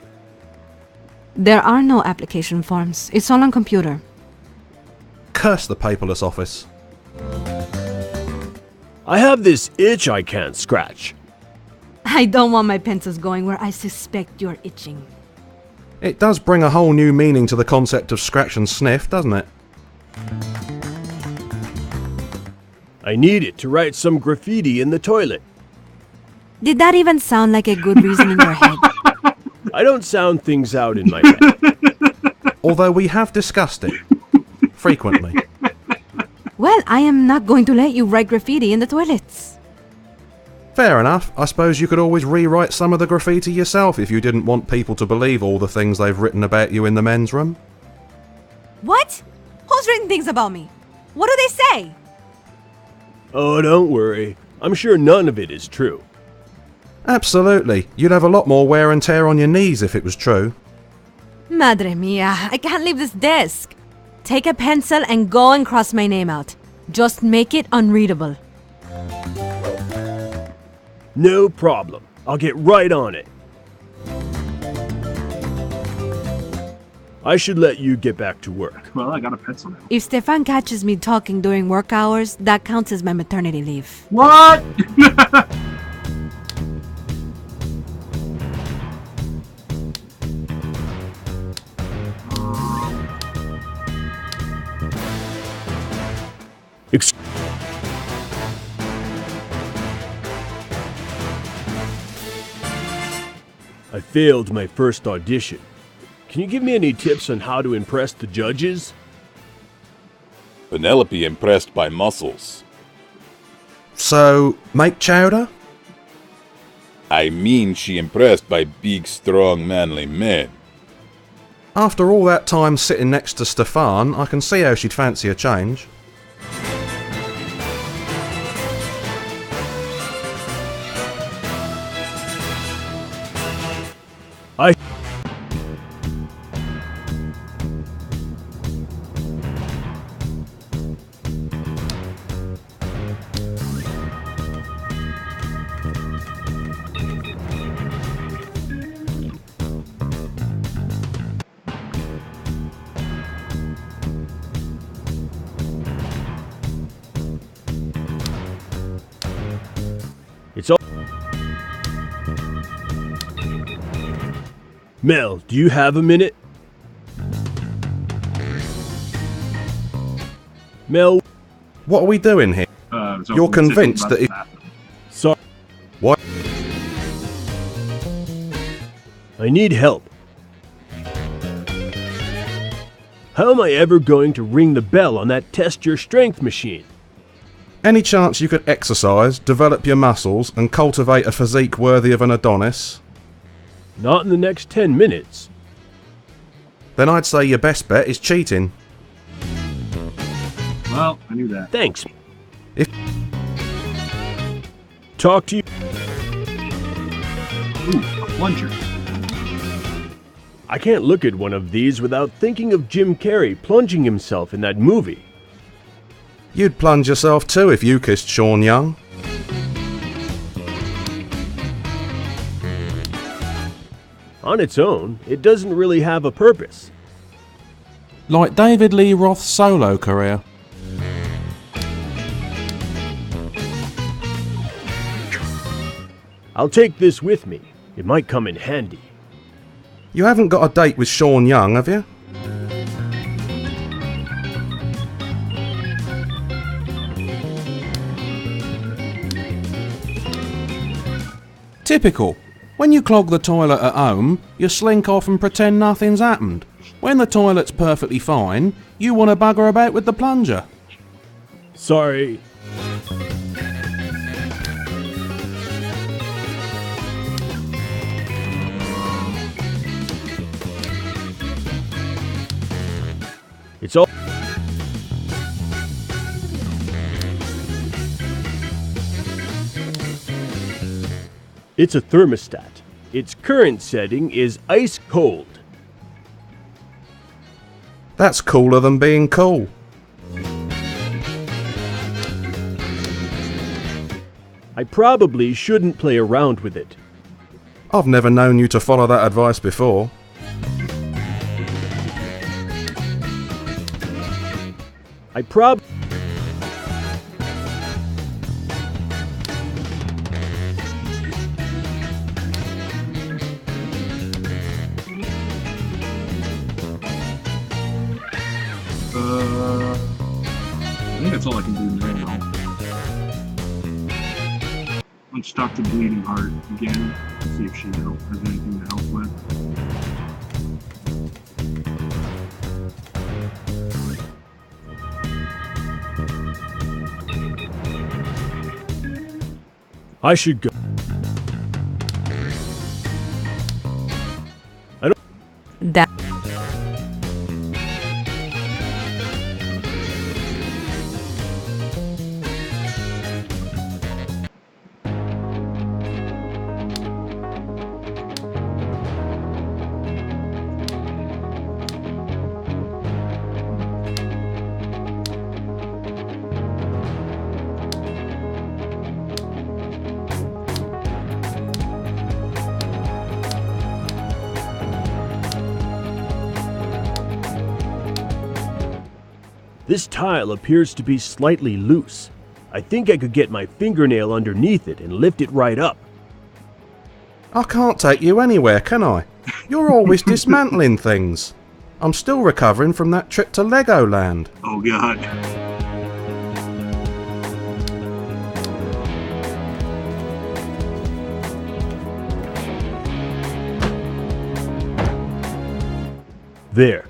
There are no application forms. It's all on computer. Curse the paperless office. I have this itch I can't scratch. I don't want my pencils going where I suspect you're itching. It does bring a whole new meaning to the concept of scratch and sniff, doesn't it? I need it to write some graffiti in the toilet. Did that even sound like a good reason in your head? I don't sound things out in my head. Although we have discussed it. Frequently. Well, I am not going to let you write graffiti in the toilets. Fair enough. I suppose you could always rewrite some of the graffiti yourself if you didn't want people to believe all the things they've written about you in the men's room. What? Who's written things about me? What do they say? Oh, don't worry. I'm sure none of it is true. Absolutely. You'd have a lot more wear and tear on your knees if it was true. Madre mia, I can't leave this desk. Take a pencil and go and cross my name out. Just make it unreadable. No problem. I'll get right on it. I should let you get back to work. Well, I got a pencil now. If Stefan catches me talking during work hours, that counts as my maternity leave. What? Ex- I failed my first audition. Can you give me any tips on how to impress the judges? Penelope impressed by muscles. So, make chowder? I mean she impressed by big, strong, manly men. After all that time sitting next to Stefan, I can see how she'd fancy a change. I... It's all... Mel, do you have a minute? Mel, What are we doing here? So You're I'm convinced sitting that about if... sorry. What? I need help. How am I ever going to ring the bell on that test your strength machine? Any chance you could exercise, develop your muscles, and cultivate a physique worthy of an Adonis? Not in the next 10 minutes. Then I'd say your best bet is cheating. Well, I knew that. Thanks. If... Talk to you. Ooh, a plunger. I can't look at one of these without thinking of Jim Carrey plunging himself in that movie. You'd plunge yourself too if you kissed Sean Young. On its own, it doesn't really have a purpose. Like David Lee Roth's solo career. I'll take this with me. It might come in handy. You haven't got a date with Sean Young, have you? Typical. When you clog the toilet at home, you slink off and pretend nothing's happened. When the toilet's perfectly fine, you want to bugger about with the plunger. Sorry. It's all. It's a thermostat. Its current setting is ice cold. That's cooler than being cool. I probably shouldn't play around with it. I've never known you to follow that advice before. I prob. I think that's all I can do right now. Let's talk to Bleeding Heart again, see if she has anything to help with. I should go. I don't. That. This tile appears to be slightly loose. I think I could get my fingernail underneath it and lift it right up. I can't take you anywhere, can I? You're always dismantling things. I'm still recovering from that trip to Legoland. Oh god. There.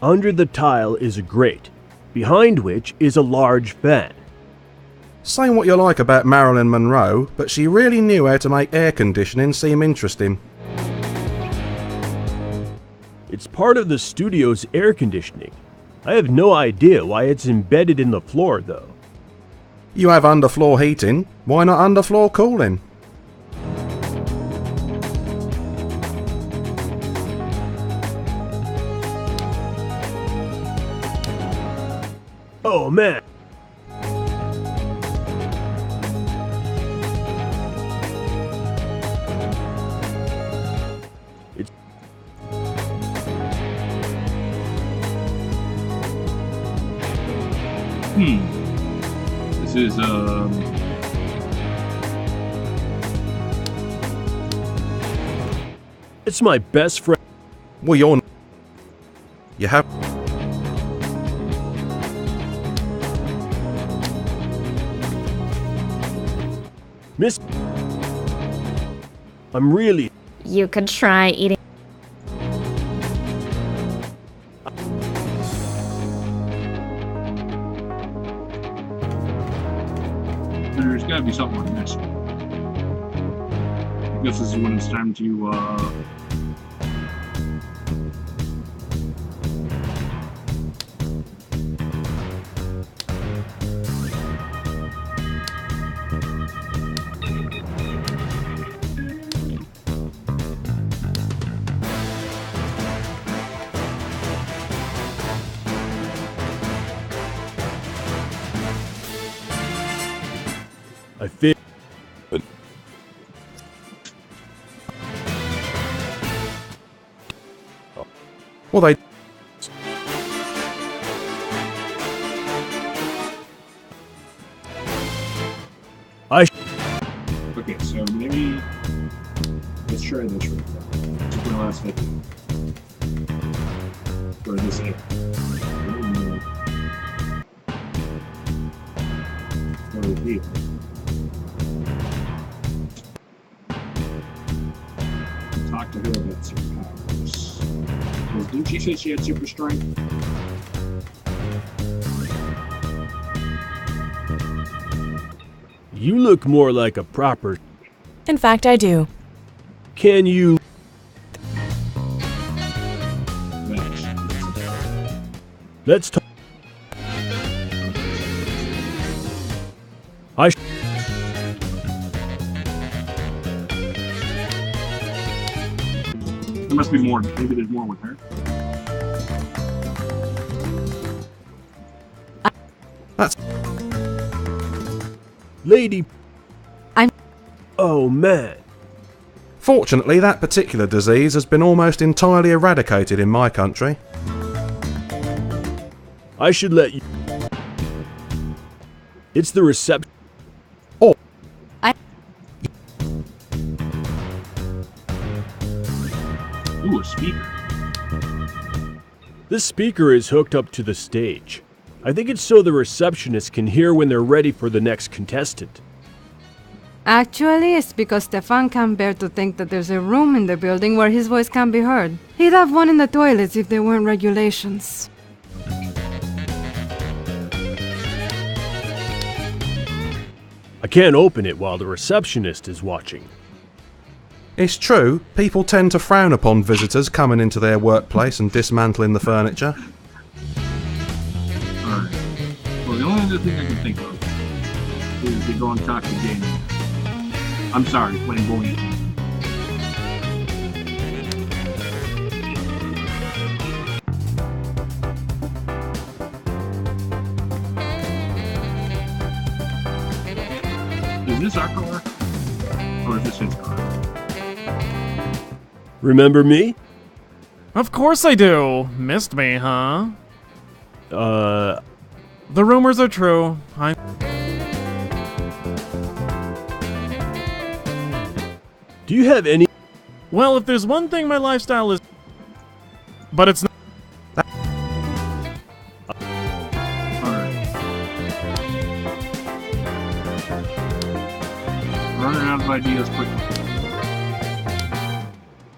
Under the tile is a grate, behind which is a large fan. Say what you like about Marilyn Monroe, but she really knew how to make air conditioning seem interesting. It's part of the studio's air conditioning. I have no idea why it's embedded in the floor, though. You have underfloor heating, why not underfloor cooling? Oh man! It's... This is, It's my best friend. Well, you're... You have... Miss... I'm really... You could try eating. there's gotta be something on this one. I guess this is when it's time to, I feel... Well, they... Okay, so maybe let's try this real quick. This is my last video. For this air. Over here. Talk to her about superpowers. Because didn't she say she had super strength? You look more like a proper... In fact, I do. Can you... Let's talk. There must be more. Maybe there's more with her. That's Lady. I'm- Oh man. Fortunately, that particular disease has been almost entirely eradicated in my country. I should let you. It's the reception. Ooh, a speaker. This speaker is hooked up to the stage. I think it's so the receptionist can hear when they're ready for the next contestant. Actually, it's because Stefan can't bear to think that there's a room in the building where his voice can't be heard. He'd have one in the toilets if there weren't regulations. I can't open it while the receptionist is watching. It's true, people tend to frown upon visitors coming into their workplace and dismantling the furniture. Alright. Well, the only other thing I can think of is to go and talk to Jamie. I'm sorry, flamboyant. Is this our car? Or is this his car? Remember me? Of course I do. Missed me, huh? The rumors are true. Do you have any? Well, if there's one thing my lifestyle is... But it's not... Alright. Running out of ideas quickly.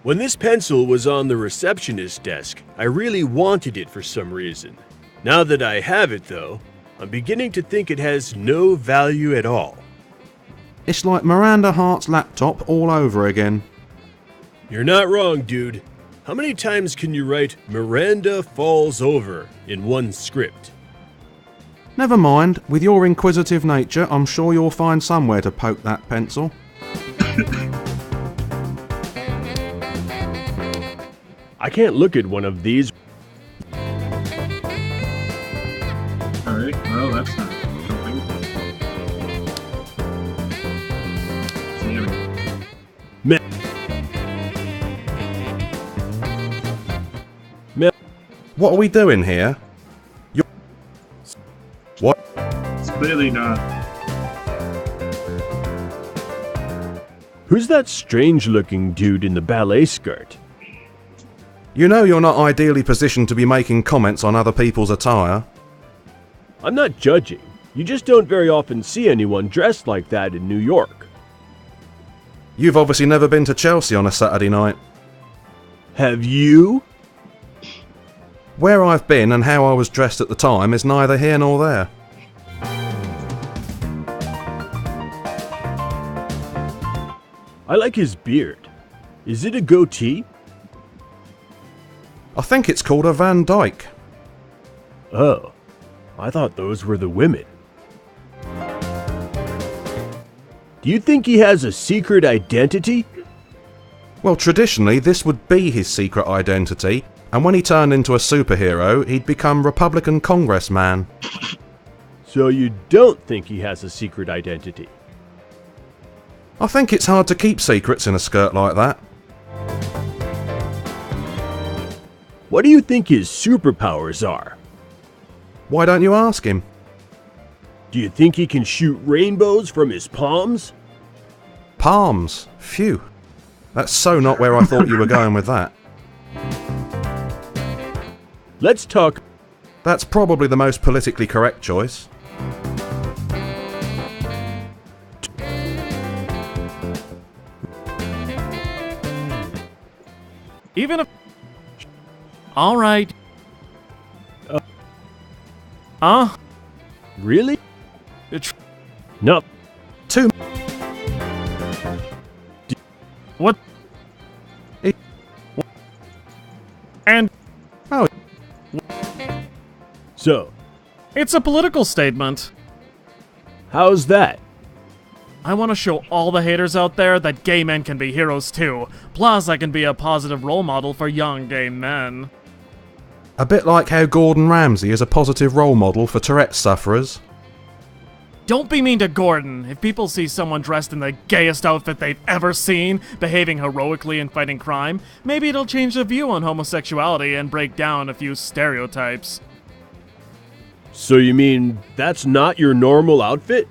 When this pencil was on the receptionist's desk, I really wanted it for some reason. Now that I have it, though, I'm beginning to think it has no value at all. It's like Miranda Hart's laptop all over again. You're not wrong, dude. How many times can you write Miranda falls over in one script? Never mind, with your inquisitive nature, I'm sure you'll find somewhere to poke that pencil. I can't look at one of these. Alright, well, that's not something. What are we doing here? What? It's clearly not. Who's that strange-looking dude in the ballet skirt? You know you're not ideally positioned to be making comments on other people's attire. I'm not judging. You just don't very often see anyone dressed like that in New York. You've obviously never been to Chelsea on a Saturday night. Have you? Where I've been and how I was dressed at the time is neither here nor there. I like his beard. Is it a goatee? I think it's called a Van Dyke. Oh, I thought those were the women. Do you think he has a secret identity? Well, traditionally this would be his secret identity, and when he turned into a superhero, he'd become Republican congressman. So you don't think he has a secret identity? I think it's hard to keep secrets in a skirt like that. What do you think his superpowers are? Why don't you ask him? Do you think he can shoot rainbows from his palms? Palms? Phew. That's so not where I thought you were going with that. Let's talk. That's probably the most politically correct choice. Even if... Alright. Really? No. Two. What? It- And... Oh. so? It's a political statement. How's that? I want to show all the haters out there that gay men can be heroes too. Plus, I can be a positive role model for young gay men. A bit like how Gordon Ramsay is a positive role model for Tourette's sufferers. Don't be mean to Gordon. If people see someone dressed in the gayest outfit they've ever seen, behaving heroically and fighting crime, maybe it'll change the view on homosexuality and break down a few stereotypes. So you mean that's not your normal outfit?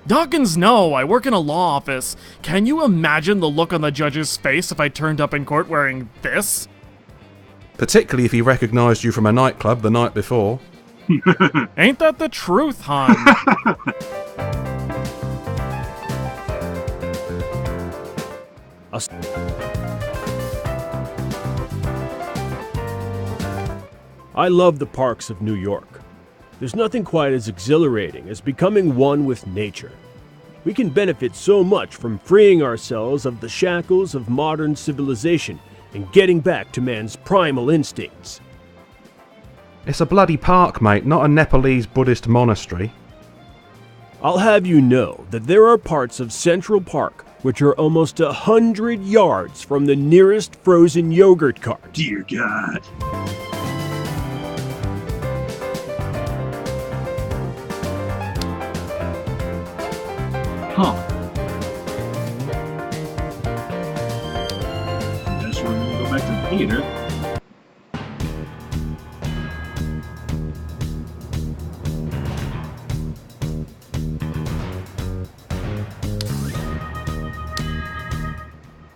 Dawkins, no, I work in a law office. Can you imagine the look on the judge's face if I turned up in court wearing this? Particularly if he recognised you from a nightclub the night before. Ain't that the truth, hon? I love the parks of New York. There's nothing quite as exhilarating as becoming one with nature. We can benefit so much from freeing ourselves of the shackles of modern civilization and getting back to man's primal instincts. It's a bloody park, mate, not a Nepalese Buddhist monastery. I'll have you know that there are parts of Central Park which are almost 100 yards from the nearest frozen yogurt cart. Dear God. Huh. Guess we're gonna go back to the theater.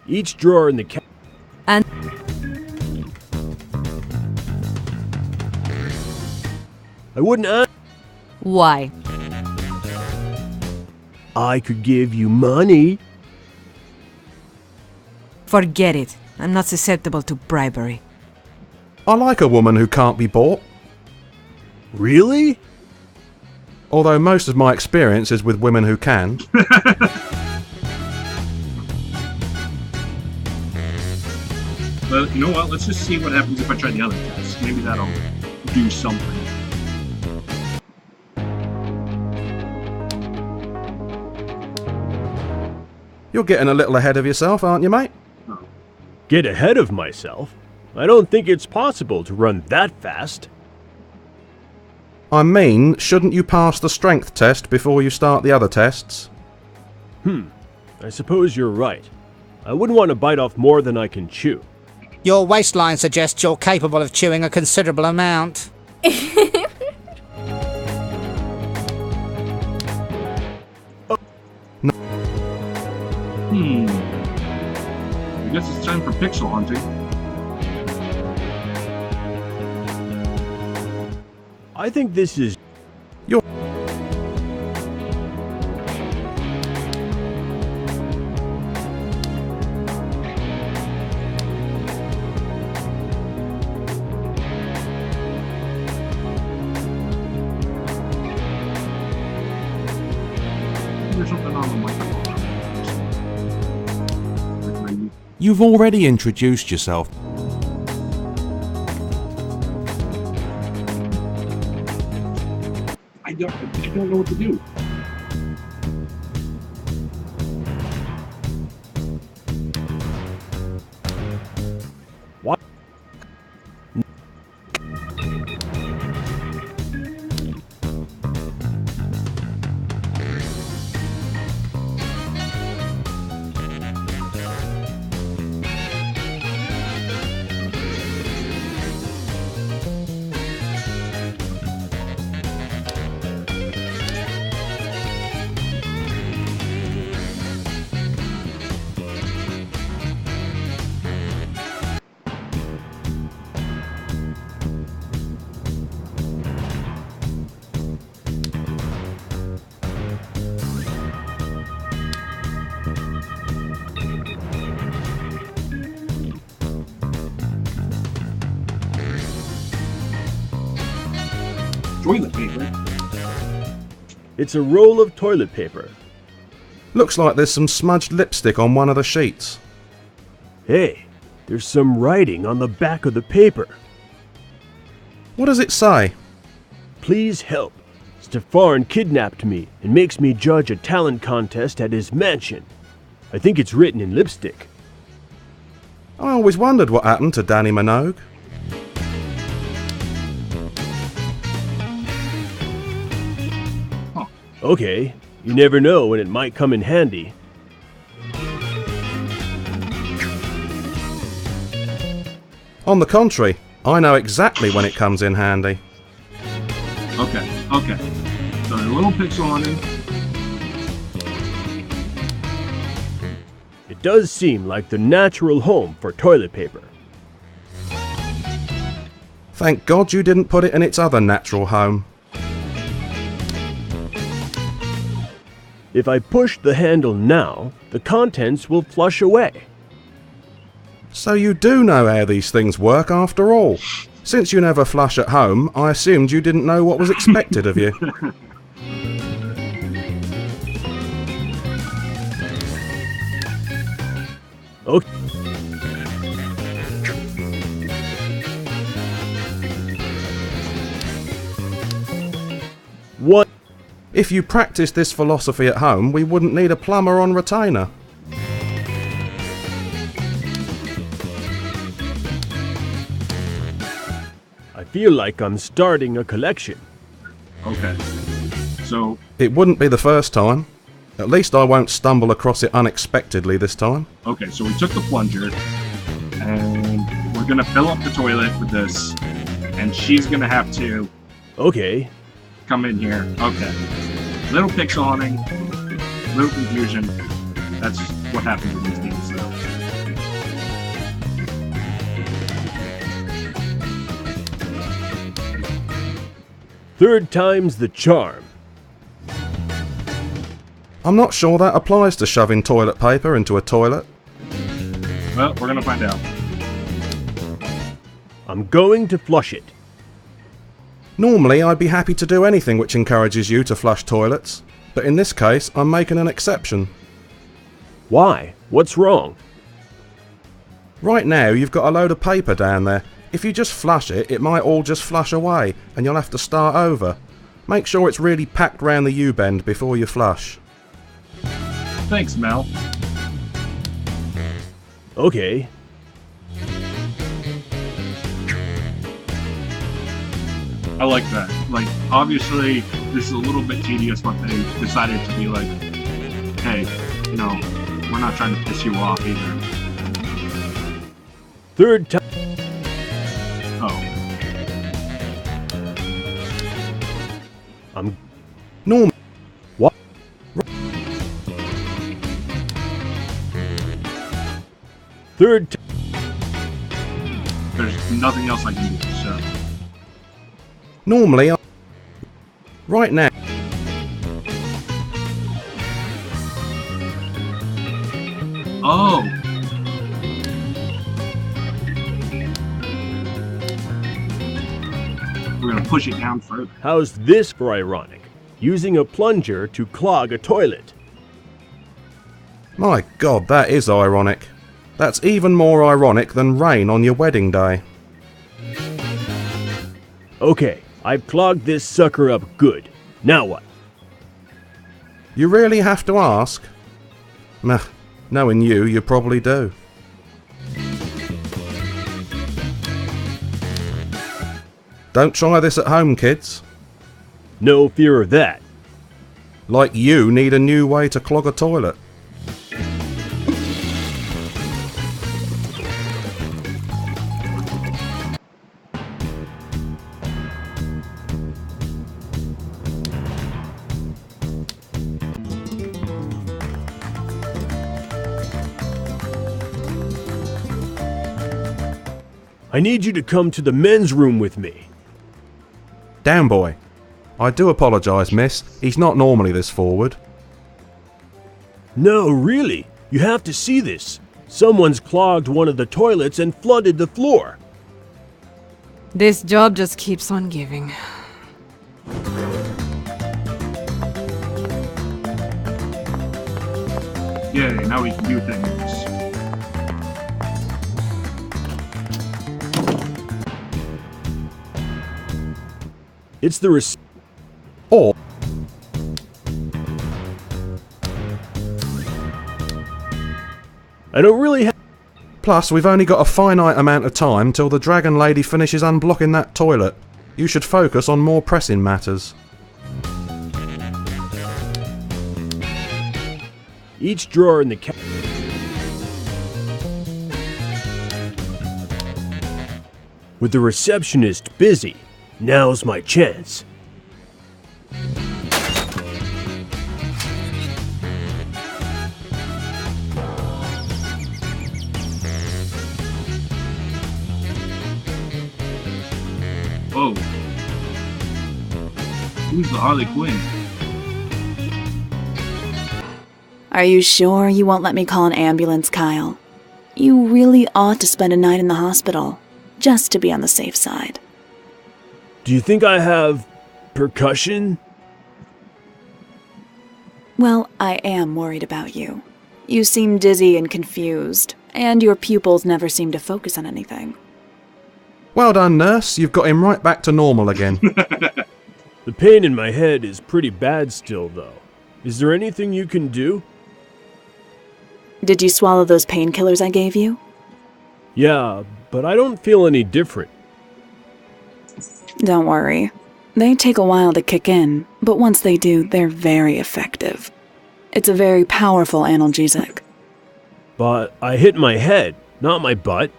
Each drawer in the And I wouldn't ask. why? I could give you money. Forget it. I'm not susceptible to bribery. I like a woman who can't be bought. Really? Although most of my experience is with women who can. But you know what? Let's just see what happens if I try the other test. Maybe that'll do something. You're getting a little ahead of yourself, aren't you, mate? Get ahead of myself? I don't think it's possible to run that fast. I mean, shouldn't you pass the strength test before you start the other tests? I suppose you're right. I wouldn't want to bite off more than I can chew. Your waistline suggests you're capable of chewing a considerable amount. I guess it's time for pixel hunting. I think this is... You're... There's something on the microphone. You've already introduced yourself. I don't know what to do. What? Toilet paper. It's a roll of toilet paper. Looks like there's some smudged lipstick on one of the sheets. Hey, there's some writing on the back of the paper. What does it say? Please help. Stefan kidnapped me and makes me judge a talent contest at his mansion. I think it's written in lipstick. I always wondered what happened to Danny Minogue. Okay, you never know when it might come in handy. On the contrary, I know exactly when it comes in handy. Okay. So a little pixel on him. It does seem like the natural home for toilet paper. Thank God you didn't put it in its other natural home. If I push the handle now, the contents will flush away. So you do know how these things work after all. Since you never flush at home, I assumed you didn't know what was expected of you. Okay. What? If you practiced this philosophy at home, we wouldn't need a plumber on retainer. I feel like I'm starting a collection. Okay. So, It wouldn't be the first time. At least I won't stumble across it unexpectedly this time. okay, so we took the plunger, and we're gonna fill up the toilet with this, and she's gonna have to Okay. come in here. Okay. Little pixel hunting, little confusion. That's what happens in these games, though. Third time's the charm. I'm not sure that applies to shoving toilet paper into a toilet. Well, we're gonna find out. I'm going to flush it. Normally, I'd be happy to do anything which encourages you to flush toilets, but in this case, I'm making an exception. Why? What's wrong? Right now, you've got a load of paper down there. If you just flush it, it might all just flush away, and you'll have to start over. Make sure it's really packed round the U-bend before you flush. Thanks, Mel. Okay. I like that. Like, obviously, this is a little bit tedious, but they decided to be like, hey, you know, we're not trying to piss you off either. Third time. Oh. I'm Norm. What? Third time. There's nothing else I can do, so. Normally, right now. Oh! We're gonna push it down further. How's this for ironic? Using a plunger to clog a toilet. My God, that is ironic. That's even more ironic than rain on your wedding day. Okay, I've clogged this sucker up good. Now what? You really have to ask? Meh, knowing you, you probably do. Don't try this at home, kids. No fear of that. Like you need a new way to clog a toilet. I need you to come to the men's room with me. Down, boy. I do apologise, miss. He's not normally this forward. No, really. You have to see this. Someone's clogged one of the toilets and flooded the floor. This job just keeps on giving. Yay, now we can do things. It's the Or I don't really have. plus, we've only got a finite amount of time till the Dragon Lady finishes unblocking that toilet. You should focus on more pressing matters. Each drawer in the With the receptionist busy, now's my chance. Whoa. Who's the Harley Quinn? Are you sure you won't let me call an ambulance, Kyle? You really ought to spend a night in the hospital, just to be on the safe side. Do you think I have percussion? Well, I am worried about you. You seem dizzy and confused, and your pupils never seem to focus on anything. Well done, nurse. You've got him right back to normal again. The pain in my head is pretty bad still, though. Is there anything you can do? Did you swallow those painkillers I gave you? Yeah, but I don't feel any different. Don't worry. They take a while to kick in, but once they do, they're very effective. It's a very powerful analgesic. But I hit my head, not my butt.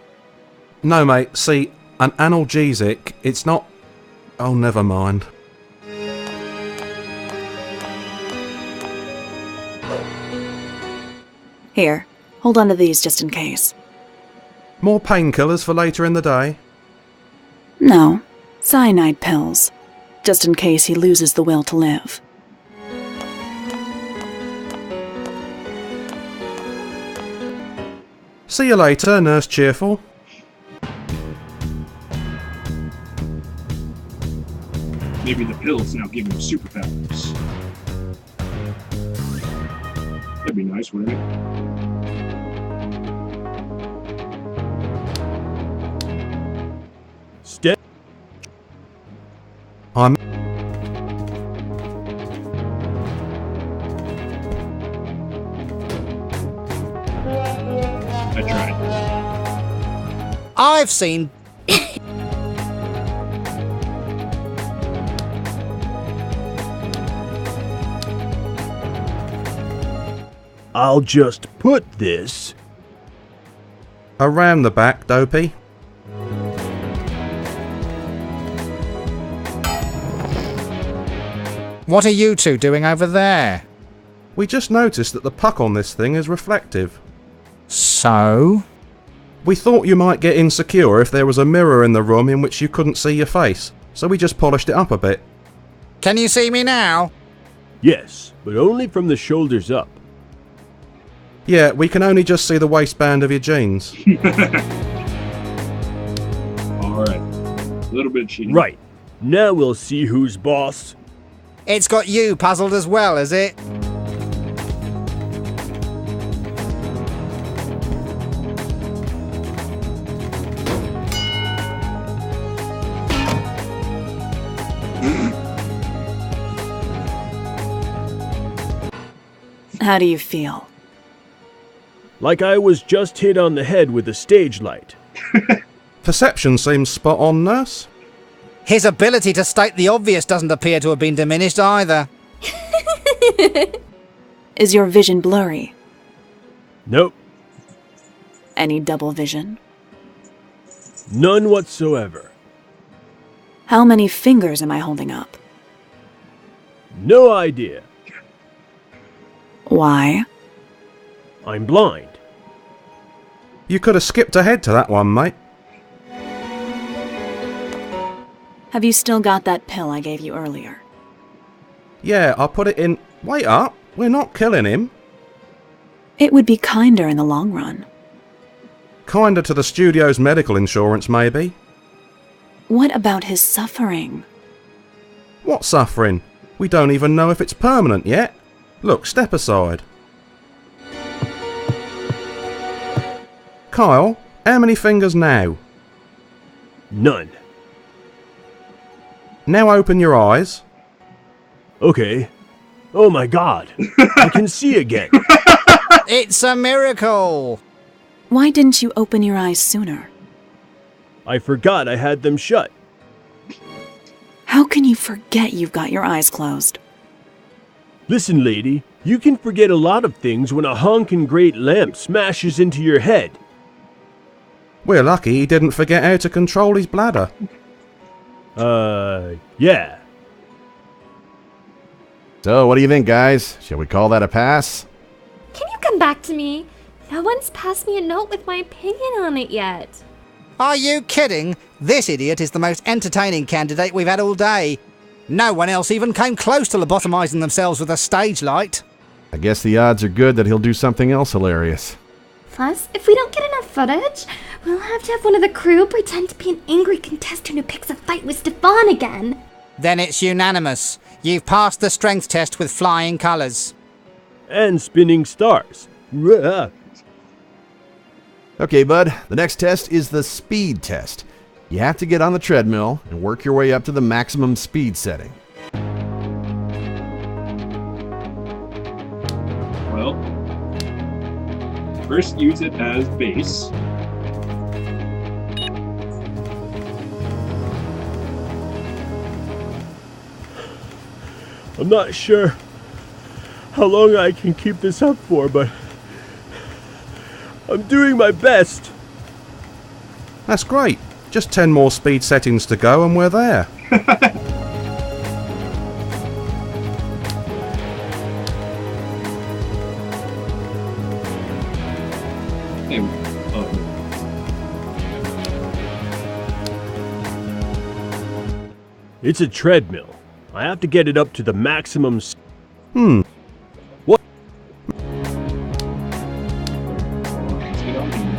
No, mate. See, an analgesic, it's not... Oh, never mind. Here, hold on to these just in case. More painkillers for later in the day? No, cyanide pills, just in case he loses the will to live. See you later, Nurse Cheerful. Maybe the pills now give him superpowers. That'd be nice, wouldn't it? I'm... I tried. I've seen... I'll just put this... Around the back, Dopey. What are you two doing over there? We just noticed that the puck on this thing is reflective. So? We thought you might get insecure if there was a mirror in the room in which you couldn't see your face, so we just polished it up a bit. Can you see me now? Yes, but only from the shoulders up. Yeah, we can only just see the waistband of your jeans. Alright. A little bit cheating. Right. Now we'll see who's boss. It's got you puzzled as well, is it? How do you feel? Like I was just hit on the head with a stage light. Perception seems spot on, Nurse. His ability to state the obvious doesn't appear to have been diminished either. Is your vision blurry? Nope. Any double vision? None whatsoever. How many fingers am I holding up? No idea. Why? I'm blind. You could have skipped ahead to that one, mate. Have you still got that pill I gave you earlier? Yeah, I put it in... Wait up, we're not killing him. It would be kinder in the long run. Kinder to the studio's medical insurance, maybe. What about his suffering? What suffering? We don't even know if it's permanent yet. Look, step aside. Kyle, how many fingers now? None. Now open your eyes. Okay. Oh my god. I can see again. It's a miracle! Why didn't you open your eyes sooner? I forgot I had them shut. How can you forget you've got your eyes closed? Listen, lady, you can forget a lot of things when a honkin' great lamp smashes into your head. We're lucky he didn't forget how to control his bladder. Yeah. So, what do you think, guys? Shall we call that a pass? Can you come back to me? No one's passed me a note with my opinion on it yet. Are you kidding? This idiot is the most entertaining candidate we've had all day. No one else even came close to lobotomizing themselves with a stage light. I guess the odds are good that he'll do something else hilarious. Plus, if we don't get enough footage, we'll have to have one of the crew pretend to be an angry contestant who picks a fight with Stefan again. Then it's unanimous. You've passed the strength test with flying colours. And spinning stars. Ruh. Okay, bud, the next test is the speed test. You have to get on the treadmill and work your way up to the maximum speed setting. Well, first use it as base. I'm not sure how long I can keep this up for, but I'm doing my best. That's great. Just 10 more speed settings to go and we're there. It's a treadmill. I have to get it up to the maximum. What? Let's get on here.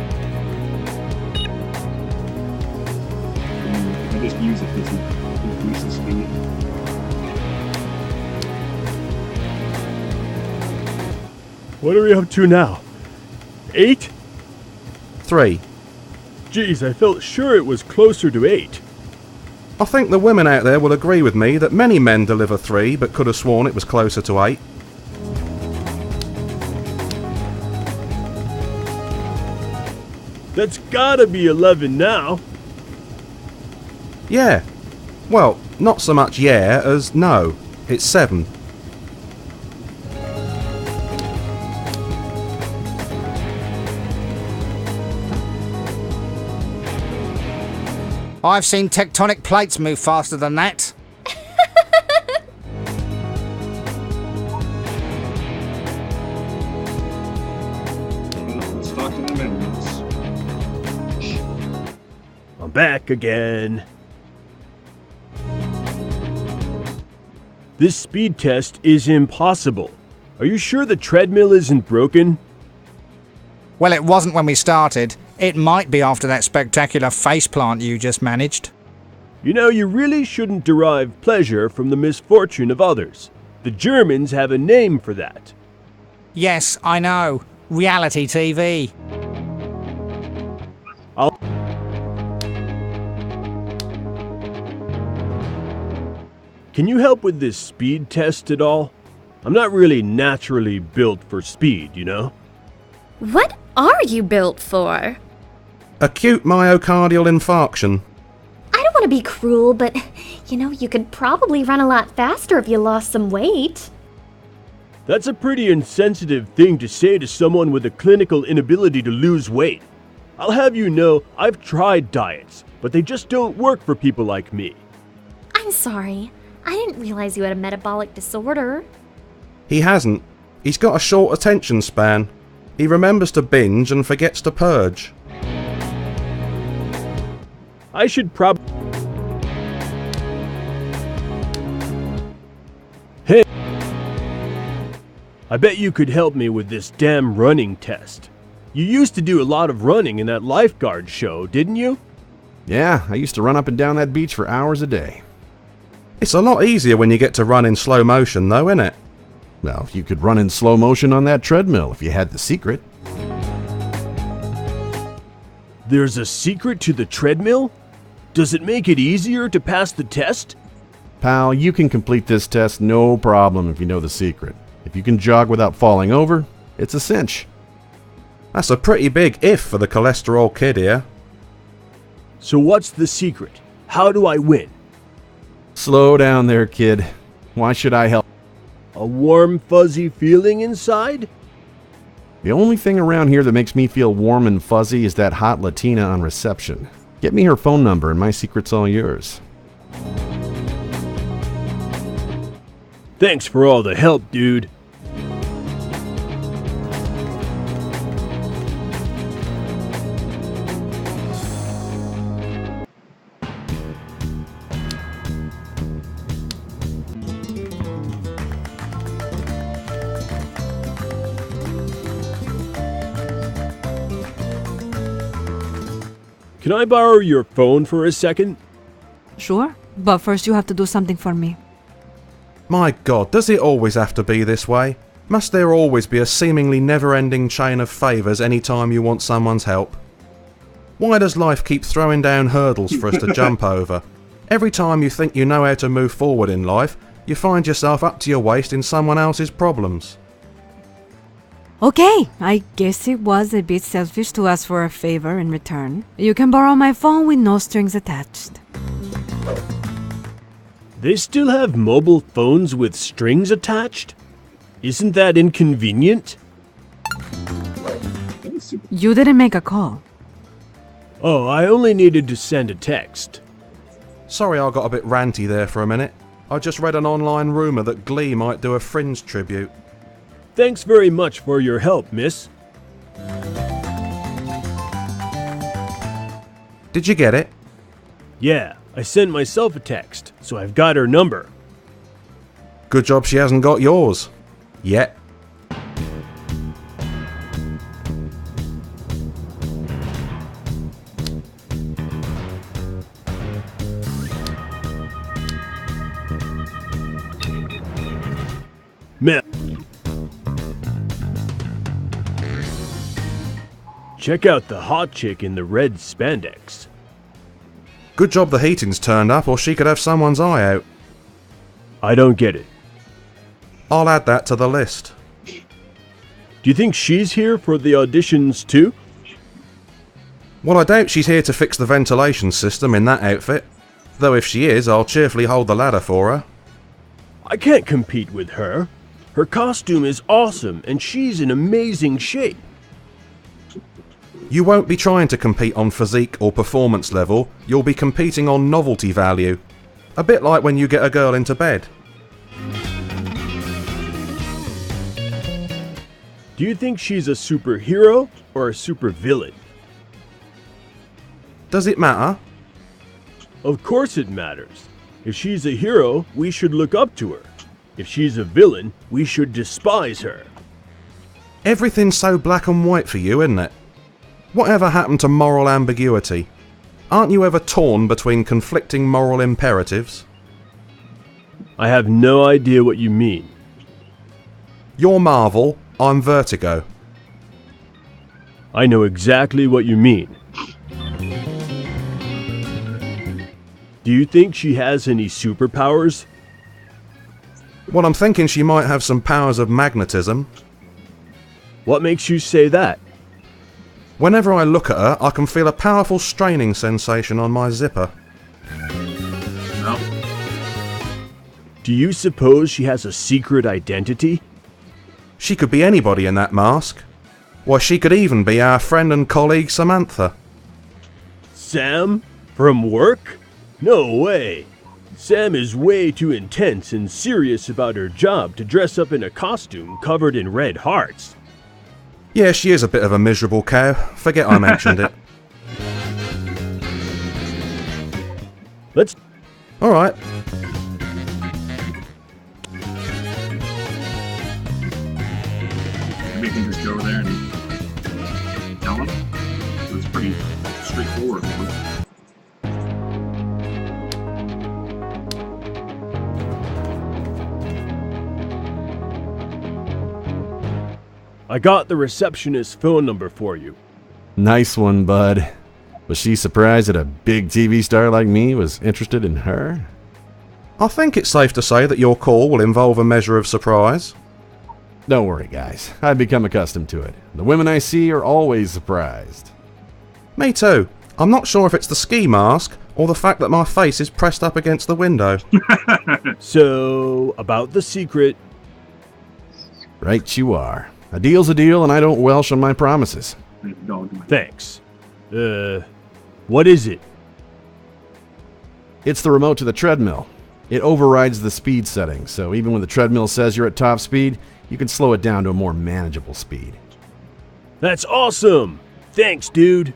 I just use it because it increases speed. What are we up to now? 8? 3. Geez, I felt sure it was closer to 8. I think the women out there will agree with me that many men deliver 3 but could have sworn it was closer to 8. That's gotta be 11 now. Yeah. Well, not so much yeah as no. It's 7. I've seen tectonic plates move faster than that. Let's talk to the amendments. I'm back again. This speed test is impossible. Are you sure the treadmill isn't broken? Well, it wasn't when we started. It might be after that spectacular faceplant you just managed. You know, you really shouldn't derive pleasure from the misfortune of others. The Germans have a name for that. Yes, I know. Reality TV. Can you help with this speed test at all? I'm not really naturally built for speed, you know? What are you built for? Acute myocardial infarction. I don't want to be cruel, but, you could probably run a lot faster if you lost some weight. That's a pretty insensitive thing to say to someone with a clinical inability to lose weight. I'll have you know, I've tried diets, but they just don't work for people like me. I'm sorry. I didn't realize you had a metabolic disorder. He hasn't. He's got a short attention span. He remembers to binge and forgets to purge. I should probably... Hey! I bet you could help me with this damn running test. You used to do a lot of running in that lifeguard show, didn't you? Yeah, I used to run up and down that beach for hours a day. It's a lot easier when you get to run in slow motion though, isn't it? Well, you could run in slow motion on that treadmill if you had the secret. There's a secret to the treadmill? Does it make it easier to pass the test? Pal, you can complete this test no problem if you know the secret. If you can jog without falling over, it's a cinch. That's a pretty big if for the cholesterol kid here. So what's the secret? How do I win? Slow down there, kid. Why should I help? A warm, fuzzy feeling inside? The only thing around here that makes me feel warm and fuzzy is that hot Latina on reception. Get me her phone number and my secret's all yours. Thanks for all the help, dude. Can I borrow your phone for a second? Sure, but first you have to do something for me. My God, does it always have to be this way? Must there always be a seemingly never-ending chain of favours any time you want someone's help? Why does life keep throwing down hurdles for us to jump over? Every time you think you know how to move forward in life, you find yourself up to your waist in someone else's problems. Okay, I guess it was a bit selfish to ask for a favor in return. You can borrow my phone with no strings attached. They still have mobile phones with strings attached? Isn't that inconvenient? You didn't make a call. Oh, I only needed to send a text. Sorry I got a bit ranty there for a minute. I just read an online rumour that Glee might do a Fringe tribute. Thanks very much for your help, miss. Did you get it? Yeah, I sent myself a text, so I've got her number. Good job she hasn't got yours. Yet. Meh. Check out the hot chick in the red spandex. Good job the heating's turned up, or she could have someone's eye out. I don't get it. I'll add that to the list. Do you think she's here for the auditions too? Well, I doubt she's here to fix the ventilation system in that outfit. Though if she is, I'll cheerfully hold the ladder for her. I can't compete with her. Her costume is awesome and she's in amazing shape. You won't be trying to compete on physique or performance level, you'll be competing on novelty value. A bit like when you get a girl into bed. Do you think she's a superhero or a supervillain? Does it matter? Of course it matters. If she's a hero, we should look up to her. If she's a villain, we should despise her. Everything's so black and white for you, isn't it? Whatever happened to moral ambiguity? Aren't you ever torn between conflicting moral imperatives? I have no idea what you mean. You're Marvel, I'm Vertigo. I know exactly what you mean. Do you think she has any superpowers? Well, I'm thinking she might have some powers of magnetism. What makes you say that? Whenever I look at her, I can feel a powerful straining sensation on my zipper. No. Do you suppose she has a secret identity? She could be anybody in that mask. Why, she could even be our friend and colleague Samantha. Sam? From work? No way. Sam is way too intense and serious about her job to dress up in a costume covered in red hearts. Yeah, she is a bit of a miserable cow. Forget I mentioned it. Let's... Alright. Maybe you can just go there and tell them. So it's pretty straightforward for them. I got the receptionist's phone number for you. Nice one, bud. Was she surprised that a big TV star like me was interested in her? I think it's safe to say that your call will involve a measure of surprise. Don't worry, guys. I've become accustomed to it. The women I see are always surprised. Me too. I'm not sure if it's the ski mask or the fact that my face is pressed up against the window. So, about the secret. Right you are. A deal's a deal, and I don't welsh on my promises. Thanks. What is it? It's the remote to the treadmill. It overrides the speed settings, so even when the treadmill says you're at top speed, you can slow it down to a more manageable speed. That's awesome! Thanks, dude.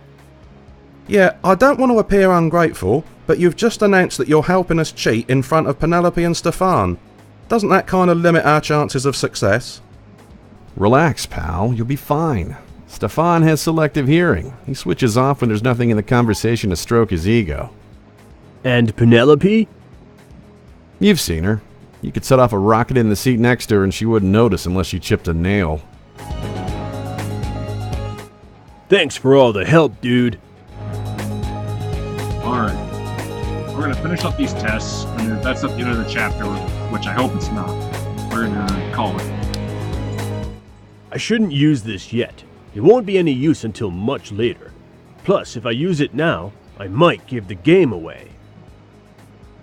Yeah, I don't want to appear ungrateful, but you've just announced that you're helping us cheat in front of Penelope and Stefan. Doesn't that kind of limit our chances of success? Relax, pal. You'll be fine. Stefan has selective hearing. He switches off when there's nothing in the conversation to stroke his ego. And Penelope? You've seen her. You could set off a rocket in the seat next to her and she wouldn't notice unless you chipped a nail. Thanks for all the help, dude. Alright. We're going to finish up these tests, and if that's at the end of the chapter, which I hope it's not, we're going to call it. I shouldn't use this yet. It won't be any use until much later. Plus, if I use it now, I might give the game away.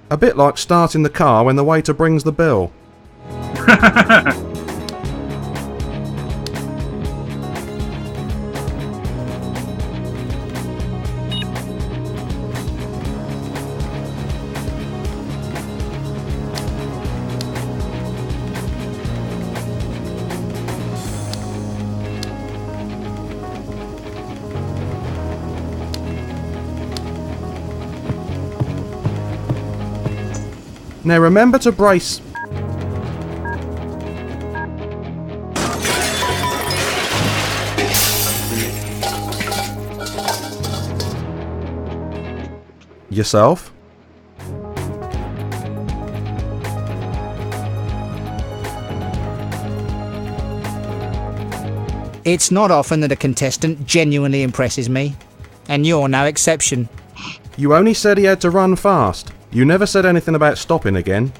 A bit like starting the car when the waiter brings the bill. Now remember to brace... yourself. It's not often that a contestant genuinely impresses me, and you're no exception. You only said he had to run fast. You never said anything about stopping again.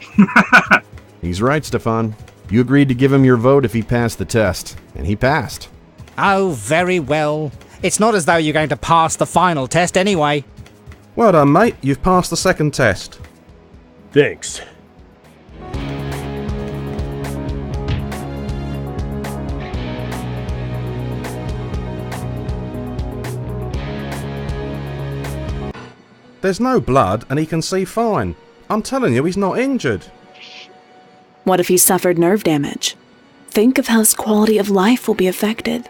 He's right, Stefan. You agreed to give him your vote if he passed the test, and he passed. Oh, very well. It's not as though you're going to pass the final test anyway. Well done, mate. You've passed the second test. Thanks. There's no blood and he can see fine. I'm telling you, he's not injured. What if he suffered nerve damage? Think of how his quality of life will be affected.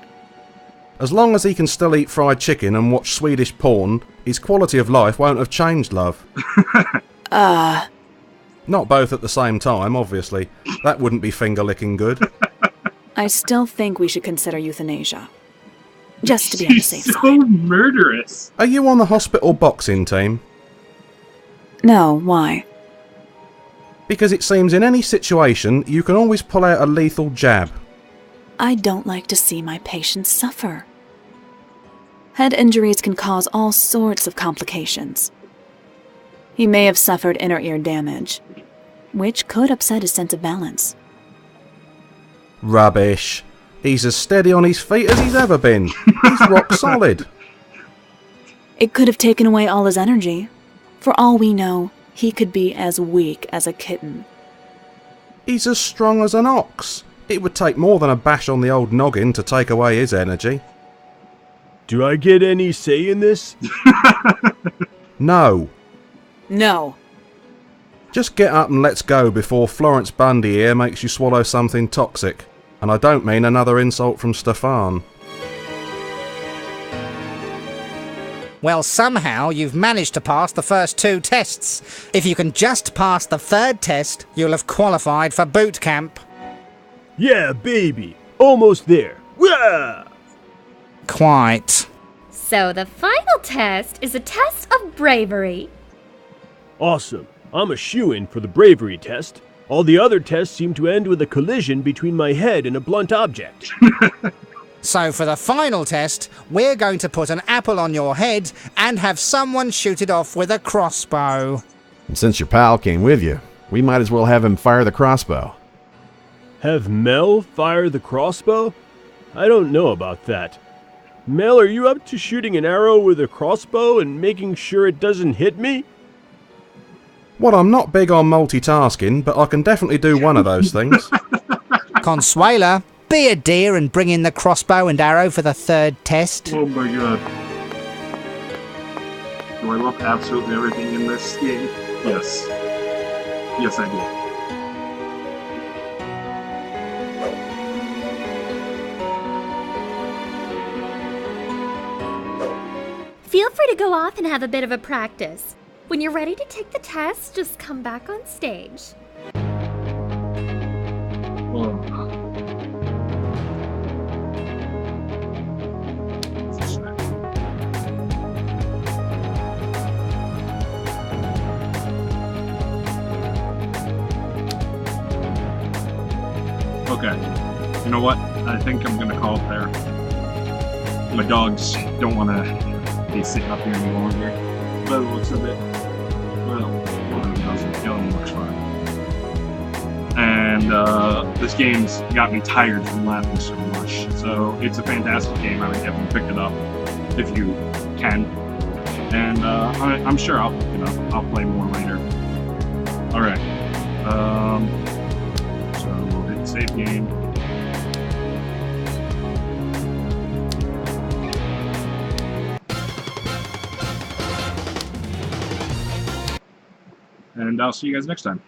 As long as he can still eat fried chicken and watch Swedish porn, his quality of life won't have changed, love. Not both at the same time, obviously. That wouldn't be finger-licking good. I still think we should consider euthanasia. Just to be on the safe She's side. so murderous. Are you on the hospital boxing team? No, why? Because it seems in any situation, you can always pull out a lethal jab. I don't like to see my patients suffer. Head injuries can cause all sorts of complications. He may have suffered inner ear damage, which could upset his sense of balance. Rubbish. He's as steady on his feet as he's ever been. He's rock solid. It could have taken away all his energy. For all we know, he could be as weak as a kitten. He's as strong as an ox. It would take more than a bash on the old noggin to take away his energy. Do I get any say in this? No. No. Just get up and let's go before Florence Bundy here makes you swallow something toxic. And I don't mean another insult from Stefan. Well, somehow you've managed to pass the first two tests. If you can just pass the third test, you'll have qualified for boot camp. Yeah, baby. Almost there. Yeah! Quite. So the final test is a test of bravery. Awesome. I'm a shoo-in for the bravery test. All the other tests seem to end with a collision between my head and a blunt object. So for the final test, we're going to put an apple on your head and have someone shoot it off with a crossbow. And since your pal came with you, We might as well have him fire the crossbow. Have Mel fire the crossbow? I don't know about that. Mel, are you up to shooting an arrow with a crossbow and making sure it doesn't hit me? Well, I'm not big on multitasking, but I can definitely do one of those things. Consuela, be a dear and bring in the crossbow and arrow for the third test. Oh my god. Do I love absolutely everything in this game? Yes. Yes, I do. Feel free to go off and have a bit of a practice. When you're ready to take the test, just come back on stage. Oh. Okay. You know what? I think I'm gonna call it there. My dogs don't want to be sitting up here any longer. But it looks a bit, well, one of them doesn't. The other one looks fine. And this game's got me tired from laughing so much. So it's a fantastic game. I would definitely pick it up if you can. And I'm sure I'll pick it up. I'll play more later. Alright. So we'll hit save game. And I'll see you guys next time.